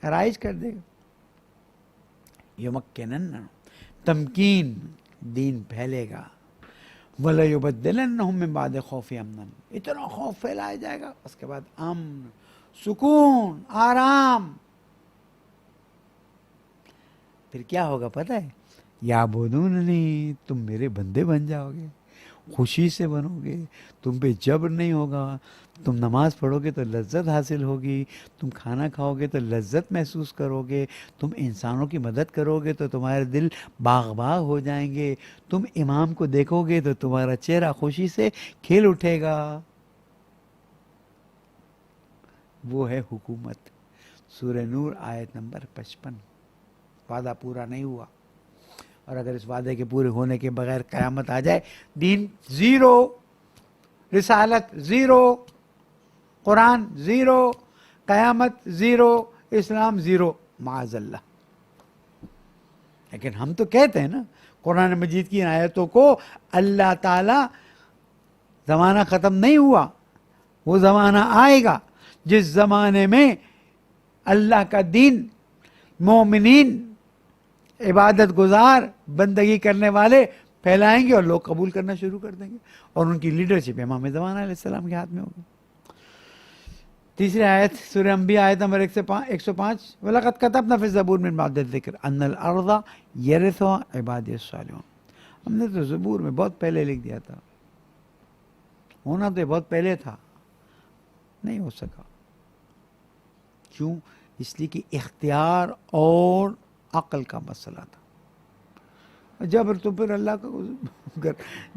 رائج کر دے گا. یمکنن تمکین دین پھیلے گا. وَلَيُبَدِّلَنَّهُم مِّن بَعْدِ خَوْفِ أَمْنًا اتنا خوف پھیلایا جائے گا اس کے بعد امن، سکون، آرام. پھر کیا ہوگا پتہ ہے؟ یعبدوننی تم میرے بندے بن جاؤ گے، خوشی سے بنو گے، تم پہ جبر نہیں ہوگا. تم نماز پڑھو گے تو لذت حاصل ہوگی، تم کھانا کھاؤ گے تو لذت محسوس کرو گے، تم انسانوں کی مدد کرو گے تو تمہارے دل باغ باغ ہو جائیں گے، تم امام کو دیکھو گے تو تمہارا چہرہ خوشی سے کھل اٹھے گا. وہ ہے حکومت. سورہ نور آیت نمبر 55. وعدہ پورا نہیں ہوا، اور اگر اس وعدے کے پورے ہونے کے بغیر قیامت آ جائے، دین زیرو، رسالت زیرو، قرآن زیرو، قیامت زیرو، اسلام زیرو معاذ اللہ. لیکن ہم تو کہتے ہیں نا قرآن مجید کی آیتوں کو اللہ تعالی زمانہ ختم نہیں ہوا، وہ زمانہ آئے گا جس زمانے میں اللہ کا دین مومنین عبادت گزار بندگی کرنے والے پھیلائیں گے اور لوگ قبول کرنا شروع کر دیں گے، اور ان کی لیڈرشپ امام زمان علیہ السلام کے ہاتھ میں ہوگی. تیسری آیت سورہ انبیاء آیت نمبر 105 وَلَقَدْ كَتَبْنَا فِي الزَّبُورِ مِن بَعْدِ الذِّكْرِ أَنَّ الْأَرْضَ يَرِثُهَا عِبَادِيَ الصَّالِحُونَ. ہم نے تو زبور میں بہت پہلے لکھ دیا تھا، ہونا تو بہت پہلے تھا، نہیں ہو سکا. کیوں؟ اس لیے کہ اختیار اور عقل کا مسئلہ تھا. جبر تو پھر اللہ کا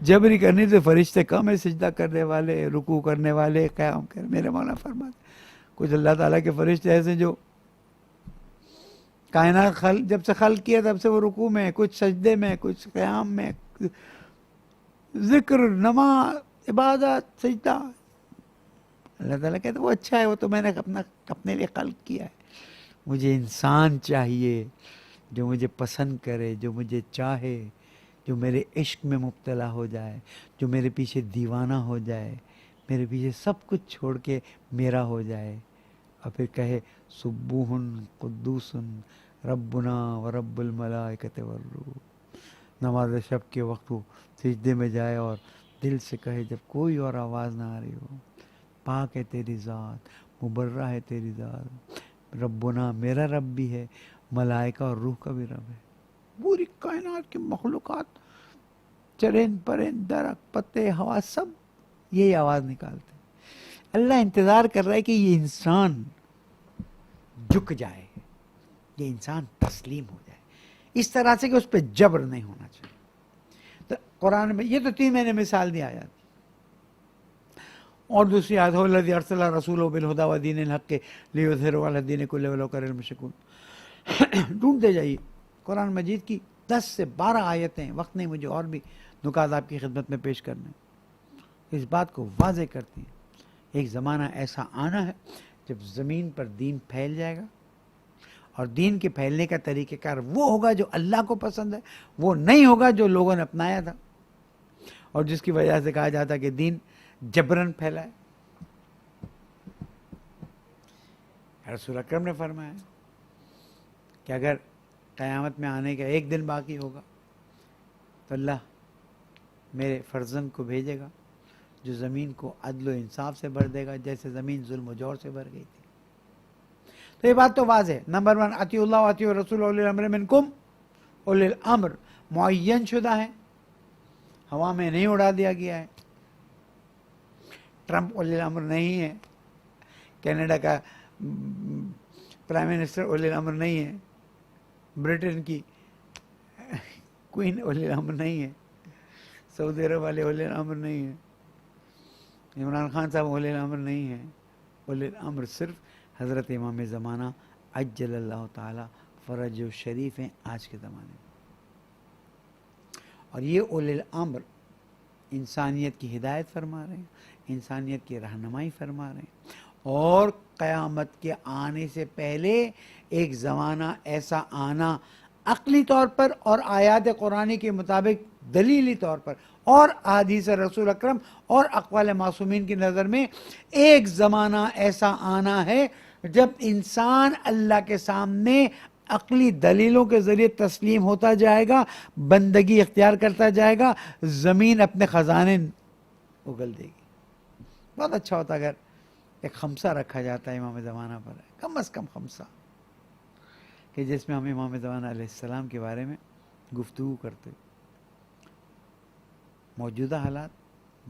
جبری کرنی تو فرشتے کم ہے، سجدہ کرنے والے، رکوع کرنے والے، قیام کر. میرے مولا فرماتے کچھ اللہ تعالیٰ کے فرشتے ایسے جو کائنات جب سے خلق کیا تب سے وہ رکوع میں، کچھ سجدے میں، کچھ قیام میں، ذکر، نماز، عبادت، سجدہ. اللہ تعالیٰ کہتے وہ اچھا ہے، وہ تو میں نے اپنے لیے خلق کیا ہے. مجھے انسان چاہیے جو مجھے پسند کرے، جو مجھے چاہے، جو میرے عشق میں مبتلا ہو جائے، جو میرے پیچھے دیوانہ ہو جائے، میرے پیچھے سب کچھ چھوڑ کے میرا ہو جائے، اور پھر کہے سبوح قدوس ربنا ورب الملائکۃ والروح. نماز شب کے وقت وہ سجدے میں جائے اور دل سے کہے جب کوئی اور آواز نہ آ رہی ہو، پاک ہے تیری ذات، مبرہ ہے تیری ذات، ربنا میرا رب بھی ہے، ملائکہ اور روح کا بھی رب ہے. پوری کائنات کی مخلوقات، چرند پرند، درخت، پتے، ہوا، سب یہی آواز نکالتے. اللہ انتظار کر رہا ہے کہ یہ انسان جھک جائے، یہ انسان تسلیم ہو جائے. اس طرح سے کہ اس پہ جبر نہیں ہونا چاہیے. تو قرآن میں یہ تو 3 میں نے مثال دی آیات. اور دوسری آیت هو الذی ارسل رسولہ بالہدی ودین الحق لیظہرہ علی الدین کلہ ولو کرہ المشرکون. ڈھونڈتے جائیے قرآن مجید کی 10 سے 12 آیتیں، وقت نہیں مجھے اور بھی نکات آپ کی خدمت میں پیش کرنے، اس بات کو واضح کرتی ہیں. ایک زمانہ ایسا آنا ہے جب زمین پر دین پھیل جائے گا، اور دین کے پھیلنے کا طریقہ کار وہ ہوگا جو اللہ کو پسند ہے، وہ نہیں ہوگا جو لوگوں نے اپنایا تھا اور جس کی وجہ سے کہا جاتا کہ دین جبرن پھیلا ہے. رسول اکرم نے فرمایا کہ اگر قیامت میں آنے کا 1 دن باقی ہوگا تو اللہ میرے فرزند کو بھیجے گا جو زمین کو عدل و انصاف سے بھر دے گا جیسے زمین ظلم و جور سے بھر گئی تھی. تو یہ بات تو واضح ہے. نمبر 1 اطیعوا اللہ واطیعوا الرسول اولی الامر منکم. اولی الامر معین شدہ ہے، ہوا میں نہیں اڑا دیا گیا ہے. ٹرمپ اولی الامر نہیں ہے، کینیڈا کا پرائم منسٹر اولی الامر نہیں ہے، برٹن کی کوئین اولی الامر نہیں ہے، سعودی عرب والے اولی الامر نہیں ہے، عمران خان صاحب اولی الامر نہیں ہے. اولی الامر صرف حضرت امام زمانہ عجل اللہ تعالی فرج شریف ہیں آج کے زمانے میں. اور یہ اولی الامر انسانیت کی ہدایت فرما رہے ہیں، انسانیت کی رہنمائی فرما رہے ہیں. اور قیامت کے آنے سے پہلے ایک زمانہ ایسا آنا عقلی طور پر اور آیات قرآنی کے مطابق دلیلی طور پر اور احادیث رسول اکرم اور اقوال معصومین کی نظر میں ایک زمانہ ایسا آنا ہے جب انسان اللہ کے سامنے عقلی دلیلوں کے ذریعے تسلیم ہوتا جائے گا، بندگی اختیار کرتا جائے گا، زمین اپنے خزانے اگل دے گی. بہت اچھا ہوتا اگر ایک خمسہ رکھا جاتا ہے امام زمانہ پر، کم از کم خمسہ، کہ جس میں ہم امام زمانہ علیہ السلام کے بارے میں گفتگو کرتے، موجودہ حالات،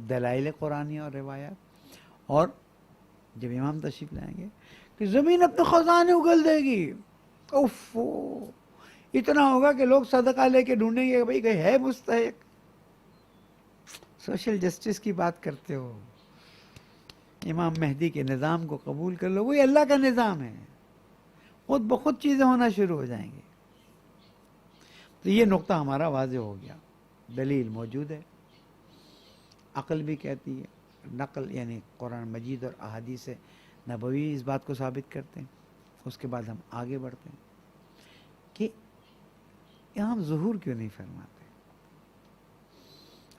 دلائل قرآنی اور روایات، اور جب امام تشریف لائیں گے کہ زمین اپنے خزانے اگل دے گی. اوف، اتنا ہوگا کہ لوگ صدقہ لے کے ڈھونڈیں گے کہ بھئی کوئی ہے مستحق. سوشل جسٹس کی بات کرتے ہو، امام مہدی کے نظام کو قبول کر لو، وہی اللہ کا نظام ہے، خود بخود چیزیں ہونا شروع ہو جائیں گی. تو یہ نقطہ ہمارا واضح ہو گیا، دلیل موجود ہے، عقل بھی کہتی ہے، نقل یعنی قرآن مجید اور احادیث نبوی اس بات کو ثابت کرتے ہیں. اس کے بعد ہم آگے بڑھتے ہیں کہ امام ظہور کیوں نہیں فرماتے.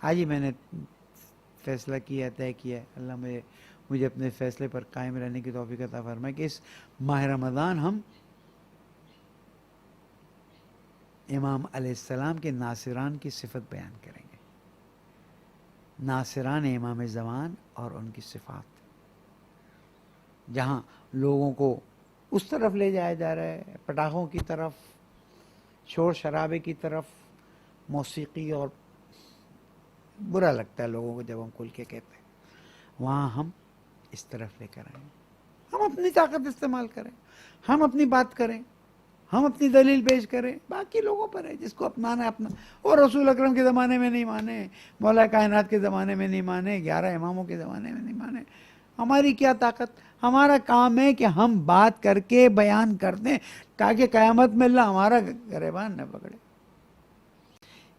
آج ہی میں نے فیصلہ کیا، طے کیا، اللہ مجھے اپنے فیصلے پر قائم رہنے کی توفیق عطا فرمائے کہ اس ماہ رمضان ہم امام علیہ السلام کے ناصران کی صفت بیان کریں گے. ناصران امام زمان اور ان کی صفات، جہاں لوگوں کو اس طرف لے جایا جا رہا ہے، پٹاخوں کی طرف، شور شرابے کی طرف، موسیقی، اور برا لگتا ہے لوگوں کو جب ہم کھل کے کہتے ہیں، وہاں ہم اس طرف لے کر آئیں. ہم اپنی طاقت استعمال کریں، ہم اپنی بات کریں، ہم اپنی دلیل پیش کریں، باقی لوگوں پر ہے جس کو اپنانا ہے اپنا. اور رسول اکرم کے زمانے میں نہیں مانے، مولا کائنات کے زمانے میں نہیں مانے، 11 اماموں کے زمانے میں نہیں مانے، ہماری کیا طاقت. ہمارا کام ہے کہ ہم بات کر کے بیان کر دیں تاکہ قیامت میں اللہ ہمارا گریبان نہ پکڑے.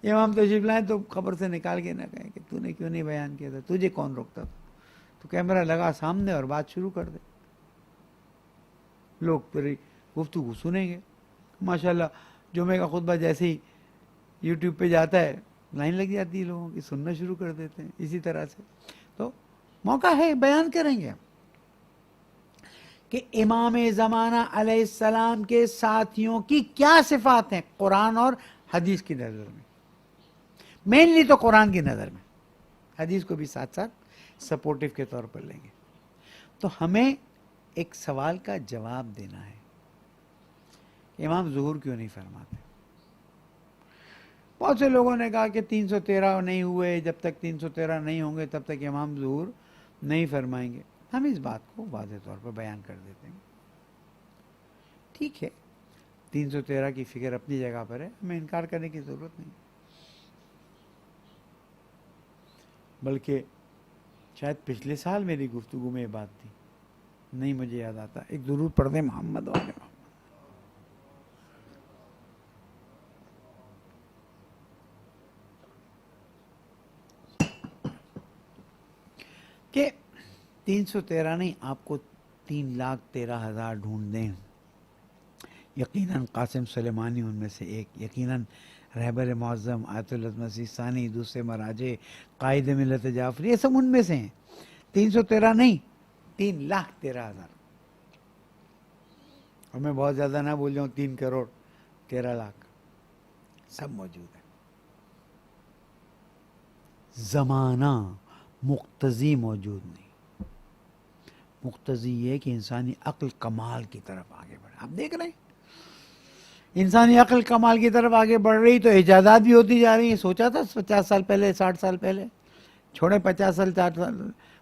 امام تشریف لائیں تو خبر سے نکال کے نہ کہیں کہ تو نے کیوں نہیں بیان کیا تھا، تجھے کون روکتا تھا. تو کیمرہ لگا سامنے اور بات شروع کر دے، لوگ پھر گفتگو سنیں گے. ماشاءاللہ جمعے کا خطبہ جیسے ہی یوٹیوب پہ جاتا ہے لائن لگ جاتی ہے لوگوں کی، سننا شروع کر دیتے ہیں. اسی طرح سے تو موقع ہے، بیان کریں گے کہ امام زمانہ علیہ السلام کے ساتھیوں کی کیا صفات ہیں قرآن اور حدیث کی نظر میں. مینلی تو قرآن کی نظر میں، حدیث کو بھی ساتھ ساتھ سپورٹیو کے طور پر لیں گے. تو ہمیں ایک سوال کا جواب دینا ہے، امام ظہور کیوں نہیں فرماتے. بہت سے لوگوں نے کہا کہ 313 نہیں ہوئے، جب تک 313 نہیں ہوں گے تب تک امام ظہور نہیں فرمائیں گے. ہم اس بات کو واضح طور پر بیان کر دیتے ہیں. ٹھیک ہے، 313 کی فکر اپنی جگہ پر ہے، ہمیں انکار کرنے کی ضرورت نہیں، بلکہ شاید پچھلے سال میری گفتگو میں یہ بات تھی، نہیں مجھے یاد آتا، ایک ضرور پڑھ دیں محمد والے محمد کہ 313 نہیں، آپ کو 3,13,000 ڈھونڈ دیں، یقیناً قاسم سلیمانی ان میں سے ایک، یقیناً رہبر معظم آیت العظمت سیستانی، دوسرے مراجع، قائد ملت جعفری، یہ سب ان میں سے ہیں۔ 313 نہیں، 3,13,000، اور میں بہت زیادہ نہ بول جاؤں، 3,13,00,000 سب موجود ہیں۔ زمانہ مقتضی موجود نہیں، مقتضی یہ کہ انسانی عقل کمال کی طرف آگے بڑھے۔ آپ دیکھ رہے ہیں انسانی عقل کمال کی طرف آگے بڑھ رہی تو ایجادات بھی ہوتی جا رہی ہیں۔ سوچا تھا 50 سال پہلے، 60 سال پہلے، چھوڑے 50 سال،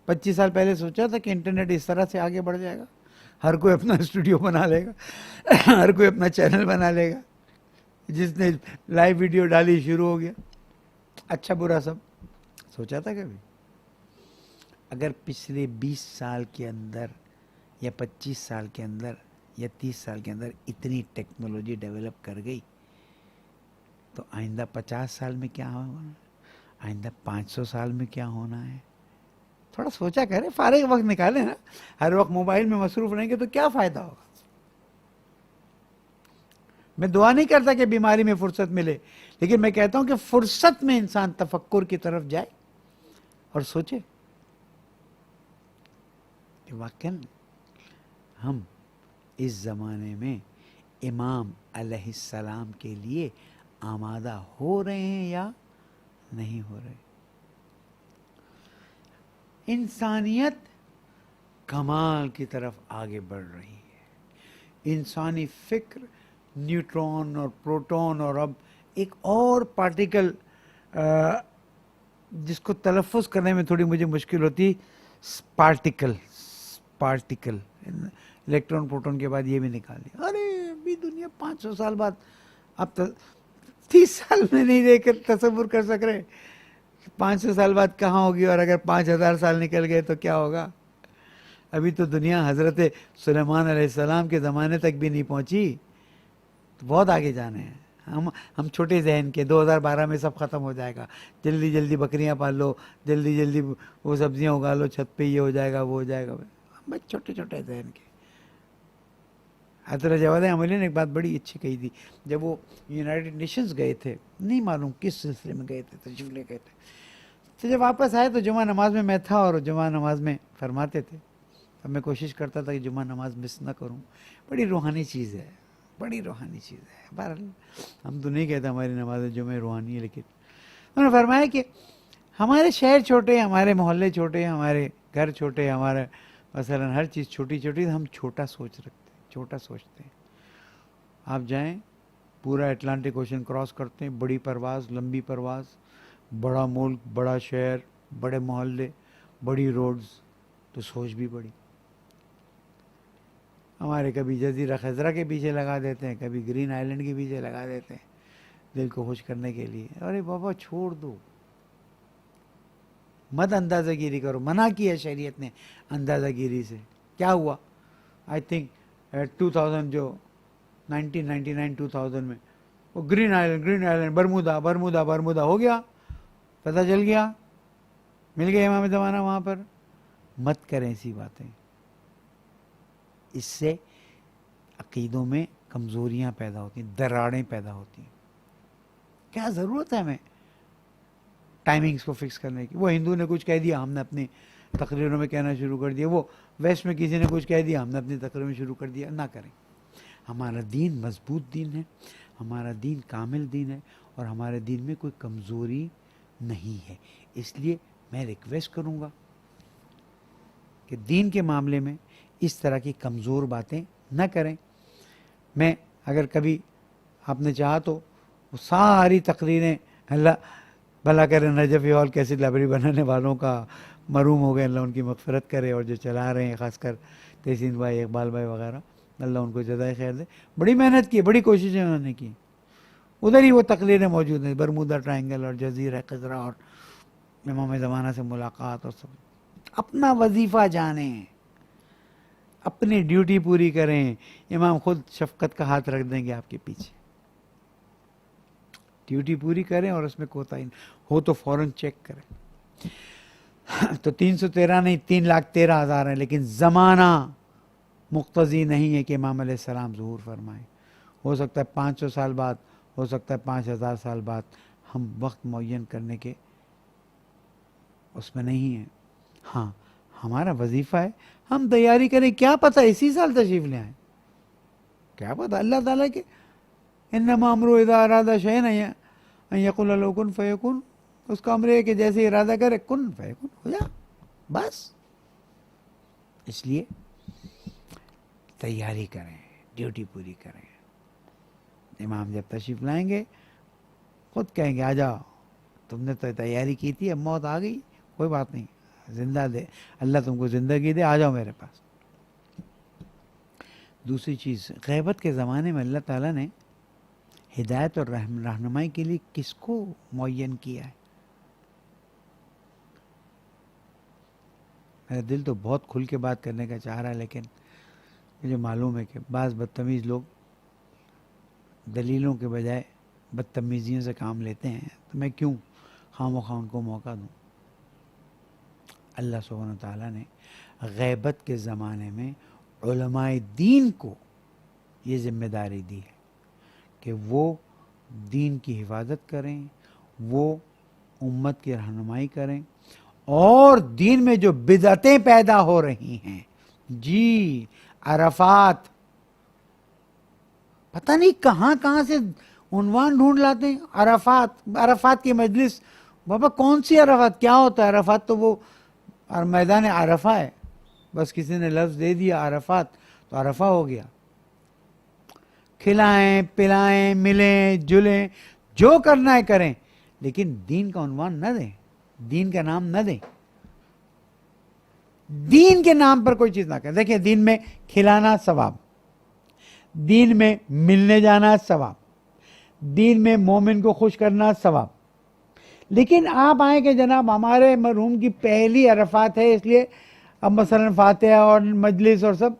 25 سال پہلے سوچا تھا کہ انٹرنیٹ اس طرح سے آگے بڑھ جائے گا، ہر کوئی اپنا اسٹوڈیو بنا لے گا، ہر کوئی اپنا چینل بنا لے گا، جس نے لائیو ویڈیو ڈالی شروع ہو گیا، اچھا برا سب؟ سوچا تھا کبھی؟ اگر پچھلے 20 سال کے اندر یا 25 سال کے اندر یا 30 سال کے اندر اتنی ٹیکنالوجی ڈیولپ کر گئی تو آئندہ 50 سال میں کیا ہوگا، آئندہ 500 سال میں کیا ہونا ہے؟ تھوڑا سوچا کریں، فارغ وقت نکالیں نا، ہر وقت موبائل میں مصروف رہیں گے تو کیا فائدہ ہوگا؟ میں دعا نہیں کرتا کہ بیماری میں فرصت ملے، لیکن میں کہتا ہوں کہ فرصت میں انسان تفکر کی طرف جائے اور سوچے کہ واقعاً ہم اس زمانے میں امام علیہ السلام کے لیے آمادہ ہو رہے ہیں یا نہیں ہو رہے۔ انسانیت کمال کی طرف آگے بڑھ رہی ہے، انسانی فکر نیوٹرون اور پروٹون اور اب ایک اور پارٹیکل جس کو تلفظ کرنے میں تھوڑی مجھے مشکل ہوتی، پارٹیکل الیکٹرون پروٹون کے بعد یہ بھی نکال دیا۔ ارے ابھی دنیا 500 سال بعد، اب 30 سال میں نہیں دیکھ کر تصور کر سک رہے 500 سال بعد کہاں ہوگی، اور اگر 5,000 سال نکل گئے تو کیا ہوگا؟ ابھی تو دنیا حضرت سلیمان علیہ السلام کے زمانے تک بھی نہیں پہنچی، تو بہت آگے جانے ہیں۔ ہم چھوٹے ذہن کے، 2012 میں سب ختم ہو جائے گا، جلدی جلدی بکریاں پال لو، جلدی جلدی وہ سبزیاں اگا لو، چھت پہ یہ ہو جائے گا وہ ہو جائے گا، بس چھوٹے چھوٹے ذہن کے۔ حضرت جواد عملی نے ایک بات بڑی اچھی کہی تھی، جب وہ یونائٹڈ نیشنز گئے تھے، نہیں معلوم کس سلسلے میں گئے تھے، تشریف لے گئے تھے، تو جب واپس آئے تو جمعہ نماز میں تھا، اور جمعہ نماز میں فرماتے تھے، اب میں کوشش کرتا تھا کہ جمعہ نماز مس نہ کروں، بڑی روحانی چیز ہے، بڑی روحانی چیز ہے۔ بہرحال ہم تو نہیں کہتے ہماری نماز جمعہ روحانی ہے، لیکن انہوں نے فرمایا کہ ہمارے شہر چھوٹے، ہمارے محلے چھوٹے، ہمارے گھر چھوٹے، ہمارے مثلا ہر چیز چھوٹی چھوٹی، ہم چھوٹا سوچ رکھتے ہیں، چھوٹا سوچتے ہیں۔ آپ جائیں پورا اٹلانٹک اوشن کراس کرتے ہیں، بڑی پرواز، لمبی پرواز، بڑا ملک، بڑا شہر، بڑے محلے، بڑی روڈز، تو سوچ بھی بڑی۔ ہمارے کبھی جزیرہ خضرہ کے پیچھے لگا دیتے ہیں، کبھی گرین آئلینڈ کے پیچھے لگا دیتے ہیں دل کو خوش کرنے کے لیے۔ ارے بابا چھوڑ دو، مت اندازہ گیری کرو، منع کیا شریعت نے اندازہ گیری سے۔ کیا ہوا؟ آئی تھنک 2000 جو 1999 2000 میں وہ گرین آئلینڈ برمودا ہو گیا، پتہ چل گیا، مل گیا امام زمانہ وہاں پر۔ مت کریں ایسی باتیں، اس سے عقیدوں میں کمزوریاں پیدا ہوتی ہیں، دراڑیں پیدا ہوتی ہیں۔ کیا ضرورت ہے ہمیں ٹائمنگز کو فکس کرنے کی؟ وہ ہندو نے کچھ کہہ دیا، ہم نے اپنی تقریروں میں کہنا شروع کر دیا، وہ ویسٹ میں کسی نے کچھ کہہ دیا، ہم نے اپنی تقریروں میں شروع کر دیا۔ نہ کریں، ہمارا دین مضبوط دین ہے، ہمارا دین کامل دین ہے، اور ہمارے دین میں کوئی کمزوری نہیں ہے۔ اس لیے میں ریکویسٹ کروں گا کہ دین کے معاملے میں اس طرح کی کمزور باتیں نہ کریں۔ میں اگر کبھی آپ نے چاہا تو وہ ساری تقریریں، اللہ بھلا کرے نجفی ہال کیسٹ لائبریری بنانے والوں کا مرحوم ہو گئے، اللہ ان کی مغفرت کرے، اور جو چلا رہے ہیں خاص کر تحسین بھائی، اقبال بھائی وغیرہ، اللہ ان کو جزائے خیر دے. بڑی محنت کی, بڑی کوششیں انہوں نے کی. ادھر ہی وہ تقریریں موجود ہیں, برمودا ٹرائنگل اور جزیرہ خضرا اور امام زمانہ سے ملاقات اور سب. اپنا وظیفہ جانیں, اپنی ڈیوٹی پوری کریں. امام خود شفقت کا ہاتھ رکھ دیں گے آپ کے پیچھے. ڈیوٹی پوری کریں اور اس میں کوتاہی ہو تو فوراً چیک کریں. تو 313 نہیں 3,13,000 ہیں, لیکن زمانہ مقتضی نہیں ہے کہ امام علیہ السلام ظہور فرمائیں. ہو سکتا ہے 500 سال بعد, ہو سکتا ہے 5,000 سال بعد. ہم وقت معین کرنے کے اس میں نہیں ہیں. ہاں ہمارا وظیفہ ہے ہم تیاری کریں. کیا پتہ اسی سال تشریف لے آئیں, کیا پتہ. اللہ تعالیٰ کے انما امرؤ اذا اراد شیئا ان یقول له کن فیکون. اس کا امر ہے کہ جیسے ارادہ کرے کن فیکون ہو جا, بس. اس لیے تیاری کریں, ڈیوٹی پوری کریں. امام جب تشریف لائیں گے خود کہیں گے آ جاؤ, تم نے تو تیاری کی تھی, اب موت آ گئی, کوئی بات نہیں, زندہ دے اللہ تم کو زندگی دے, آ جاؤ میرے پاس. دوسری چیز, غیبت کے زمانے میں اللہ تعالیٰ نے ہدایت اور رہنمائی کے لیے کس کو معین کیا ہے؟ میرا دل تو بہت کھل کے بات کرنے کا چاہ رہا ہے, لیکن مجھے معلوم ہے کہ بعض بدتمیز لوگ دلیلوں کے بجائے بدتمیزیوں سے کام لیتے ہیں, تو میں کیوں خواہ ان کو موقع دوں. اللہ سبحانہ تعالیٰ نے غیبت کے زمانے میں علماء دین کو یہ ذمہ داری دی ہے کہ وہ دین کی حفاظت کریں, وہ امت کی رہنمائی کریں, اور دین میں جو بدعتیں پیدا ہو رہی ہیں, جی عرفات, پتہ نہیں کہاں کہاں سے عنوان ڈھونڈ لاتے ہیں. عرفات کی مجلس, بابا کون سی عرفات, کیا ہوتا ہے عرفات؟ تو وہ میدان عرفہ ہے, بس کسی نے لفظ دے دیا عرفات تو عرفہ ہو گیا. کھلائیں پلائیں ملیں جلیں جو کرنا ہے کریں, لیکن دین کا عنوان نہ دیں, دین کا نام نہ دیں, دین کے نام پر کوئی چیز نہ کریں. دیکھیں دین میں کھلانا ثواب, دین میں ملنے جانا ثواب, دین میں مومن کو خوش کرنا ثواب. لیکن آپ آئیں کہ جناب ہمارے مرحوم کی پہلی عرفات ہے, اس لیے اب مثلا فاتحہ اور مجلس اور سب.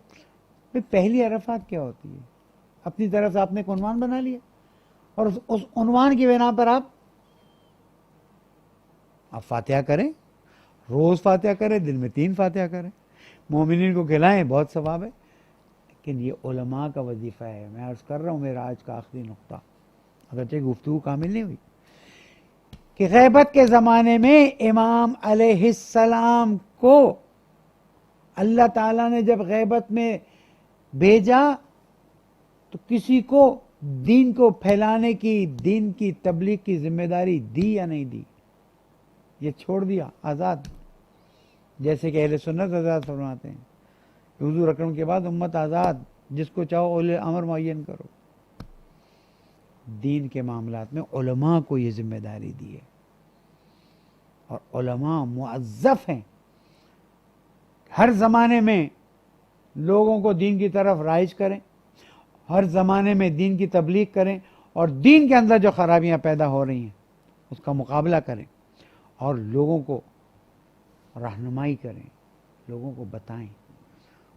پہلی عرفات کیا ہوتی ہے؟ اپنی طرف سے آپ نے ایک عنوان بنا لیا, اور اس عنوان کی بنا پر آپ فاتحہ کریں, روز فاتحہ کریں, دن میں 3 فاتحہ کریں, مومنین کو کھلائیں, بہت ثواب ہے. لیکن یہ علماء کا وظیفہ ہے. میں عرض کر رہا ہوں میرا آج کا آخری نقطہ, اگرچہ گفتگو کامل نہیں ہوئی, کہ غیبت کے زمانے میں امام علیہ السلام کو اللہ تعالیٰ نے جب غیبت میں بھیجا تو کسی کو دین کو پھیلانے کی, دین کی تبلیغ کی ذمہ داری دی یا نہیں دی؟ یہ چھوڑ دیا آزاد. جیسے کہ اہل سنت آزاد فرماتے ہیں کہ حضور اکرم کے بعد امت آزاد, جس کو چاہو اولی امر معین کرو. دین کے معاملات میں علماء کو یہ ذمہ داری دی ہے, اور علماء معذف ہیں. ہر زمانے میں لوگوں کو دین کی طرف رائج کریں, ہر زمانے میں دین کی تبلیغ کریں, اور دین کے اندر جو خرابیاں پیدا ہو رہی ہیں اس کا مقابلہ کریں, اور لوگوں کو رہنمائی کریں, لوگوں کو بتائیں.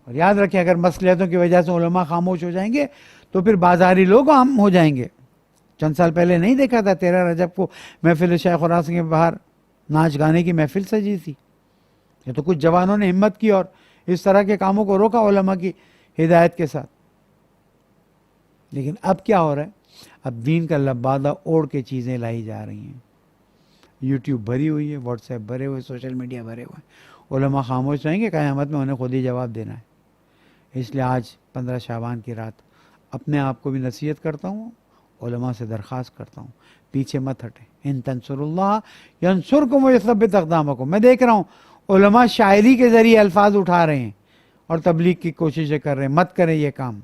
اور یاد رکھیں اگر مصلحتوں کی وجہ سے علماء خاموش ہو جائیں گے تو پھر بازاری لوگ عام ہو جائیں گے. چند سال پہلے نہیں دیکھا تھا 13 رجب کو محفل شیخ خراسان کے باہر ناچ گانے کی محفل سجی تھی. یہ تو کچھ جوانوں نے ہمت کی اور اس طرح کے کاموں کو روکا علماء کی ہدایت کے ساتھ. لیکن اب کیا ہو رہا ہے؟ اب دین کا لبادہ اوڑھ کے چیزیں لائی جا رہی ہیں. یوٹیوب بھری ہوئی ہے, واٹس ایپ بھرے ہوئے, سوشل میڈیا بھرے ہوئے ہیں. علماء خاموش رہیں گے, قیامت میں انہیں خود ہی جواب دینا ہے. اس لیے آج 15 شعبان کی رات اپنے آپ کو بھی نصیحت کرتا ہوں, علماء سے درخواست کرتا ہوں, پیچھے مت ہٹیں. ان تنصر اللہ ینصرکم ویثبت اقدامکم. میں دیکھ رہا ہوں علماء شاعری کے ذریعے الفاظ اٹھا رہے ہیں اور تبلیغ کی کوششیں کر رہے ہیں. مت کریں یہ کام.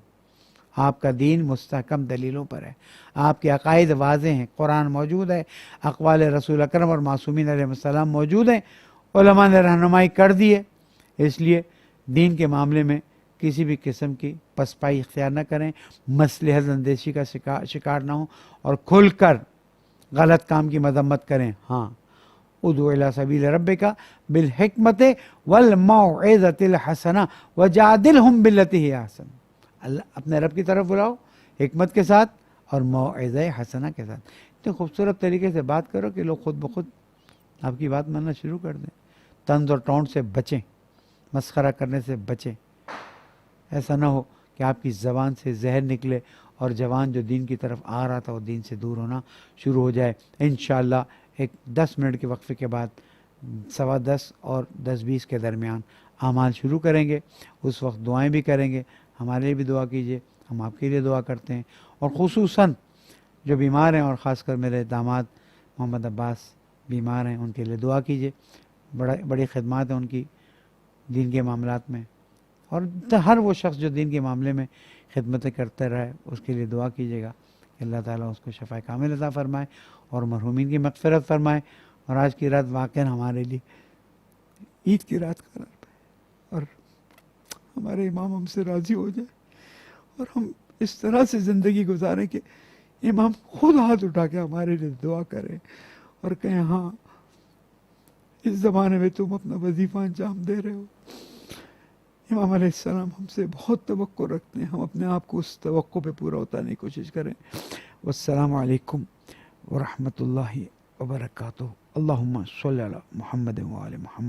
آپ کا دین مستحکم دلیلوں پر ہے, آپ کے عقائد واضح ہیں, قرآن موجود ہے, اقوال رسول اکرم اور معصومین علیہ السلام موجود ہیں, علماء نے رہنمائی کر دی ہے. اس لیے دین کے معاملے میں کسی بھی قسم کی پسپائی اختیار نہ کریں، مصلحت اندیشی کا شکار نہ ہوں اور کھل کر غلط کام کی مذمت کریں۔ ہاں، ادعو الی سبیل ربک بالحکمت والموعظۃ الحسنہ وجادلہم باللتی ہی احسن۔ اللہ اپنے رب کی طرف بلاؤ حکمت کے ساتھ اور موعظہ حسنہ کے ساتھ، اتنے خوبصورت طریقے سے بات کرو کہ لوگ خود بخود آپ کی بات ماننا شروع کر دیں۔ طنز اور ٹونٹ سے بچیں، مسخرہ کرنے سے بچیں۔ ایسا نہ ہو کہ آپ کی زبان سے زہر نکلے اور جوان جو دین کی طرف آ رہا تھا وہ دین سے دور ہونا شروع ہو جائے۔ انشاءاللہ ایک 10 منٹ کے وقفے کے بعد 10:15 اور 10:20 کے درمیان اعمال شروع کریں گے۔ اس وقت دعائیں بھی کریں گے، ہمارے لیے بھی دعا کیجیے، ہم آپ کے لیے دعا کرتے ہیں۔ اور خصوصاً جو بیمار ہیں، اور خاص کر میرے داماد محمد عباس بیمار ہیں، ان کے لیے دعا کیجیے۔ بڑی خدمات ہیں ان کی دین کے معاملات میں، اور ہر وہ شخص جو دین کے معاملے میں خدمتیں کرتے رہے اس کے لیے دعا کیجیے گا کہ اللہ تعالیٰ اس کو شفا کامل عطا فرمائے اور مرحومین کی مغفرت فرمائے۔ اور آج کی رات واقعاً ہمارے لیے عید کی رات قرار پائے اور ہمارے امام ہم سے راضی ہو جائے اور ہم اس طرح سے زندگی گزاریں کہ امام خود ہاتھ اٹھا کے ہمارے لیے دعا کریں اور کہیں ہاں اس زمانے میں تم اپنا وظیفہ انجام دے رہے ہو۔ امام علیہ السلام ہم سے بہت توقع رکھتے ہیں، ہم اپنے آپ کو اس توقع پہ پورا اتارنے کی کوشش کریں۔ والسلام علیکم ورحمۃ اللہ وبرکاتہ۔ اللہم صلی علی محمد وآل محمد۔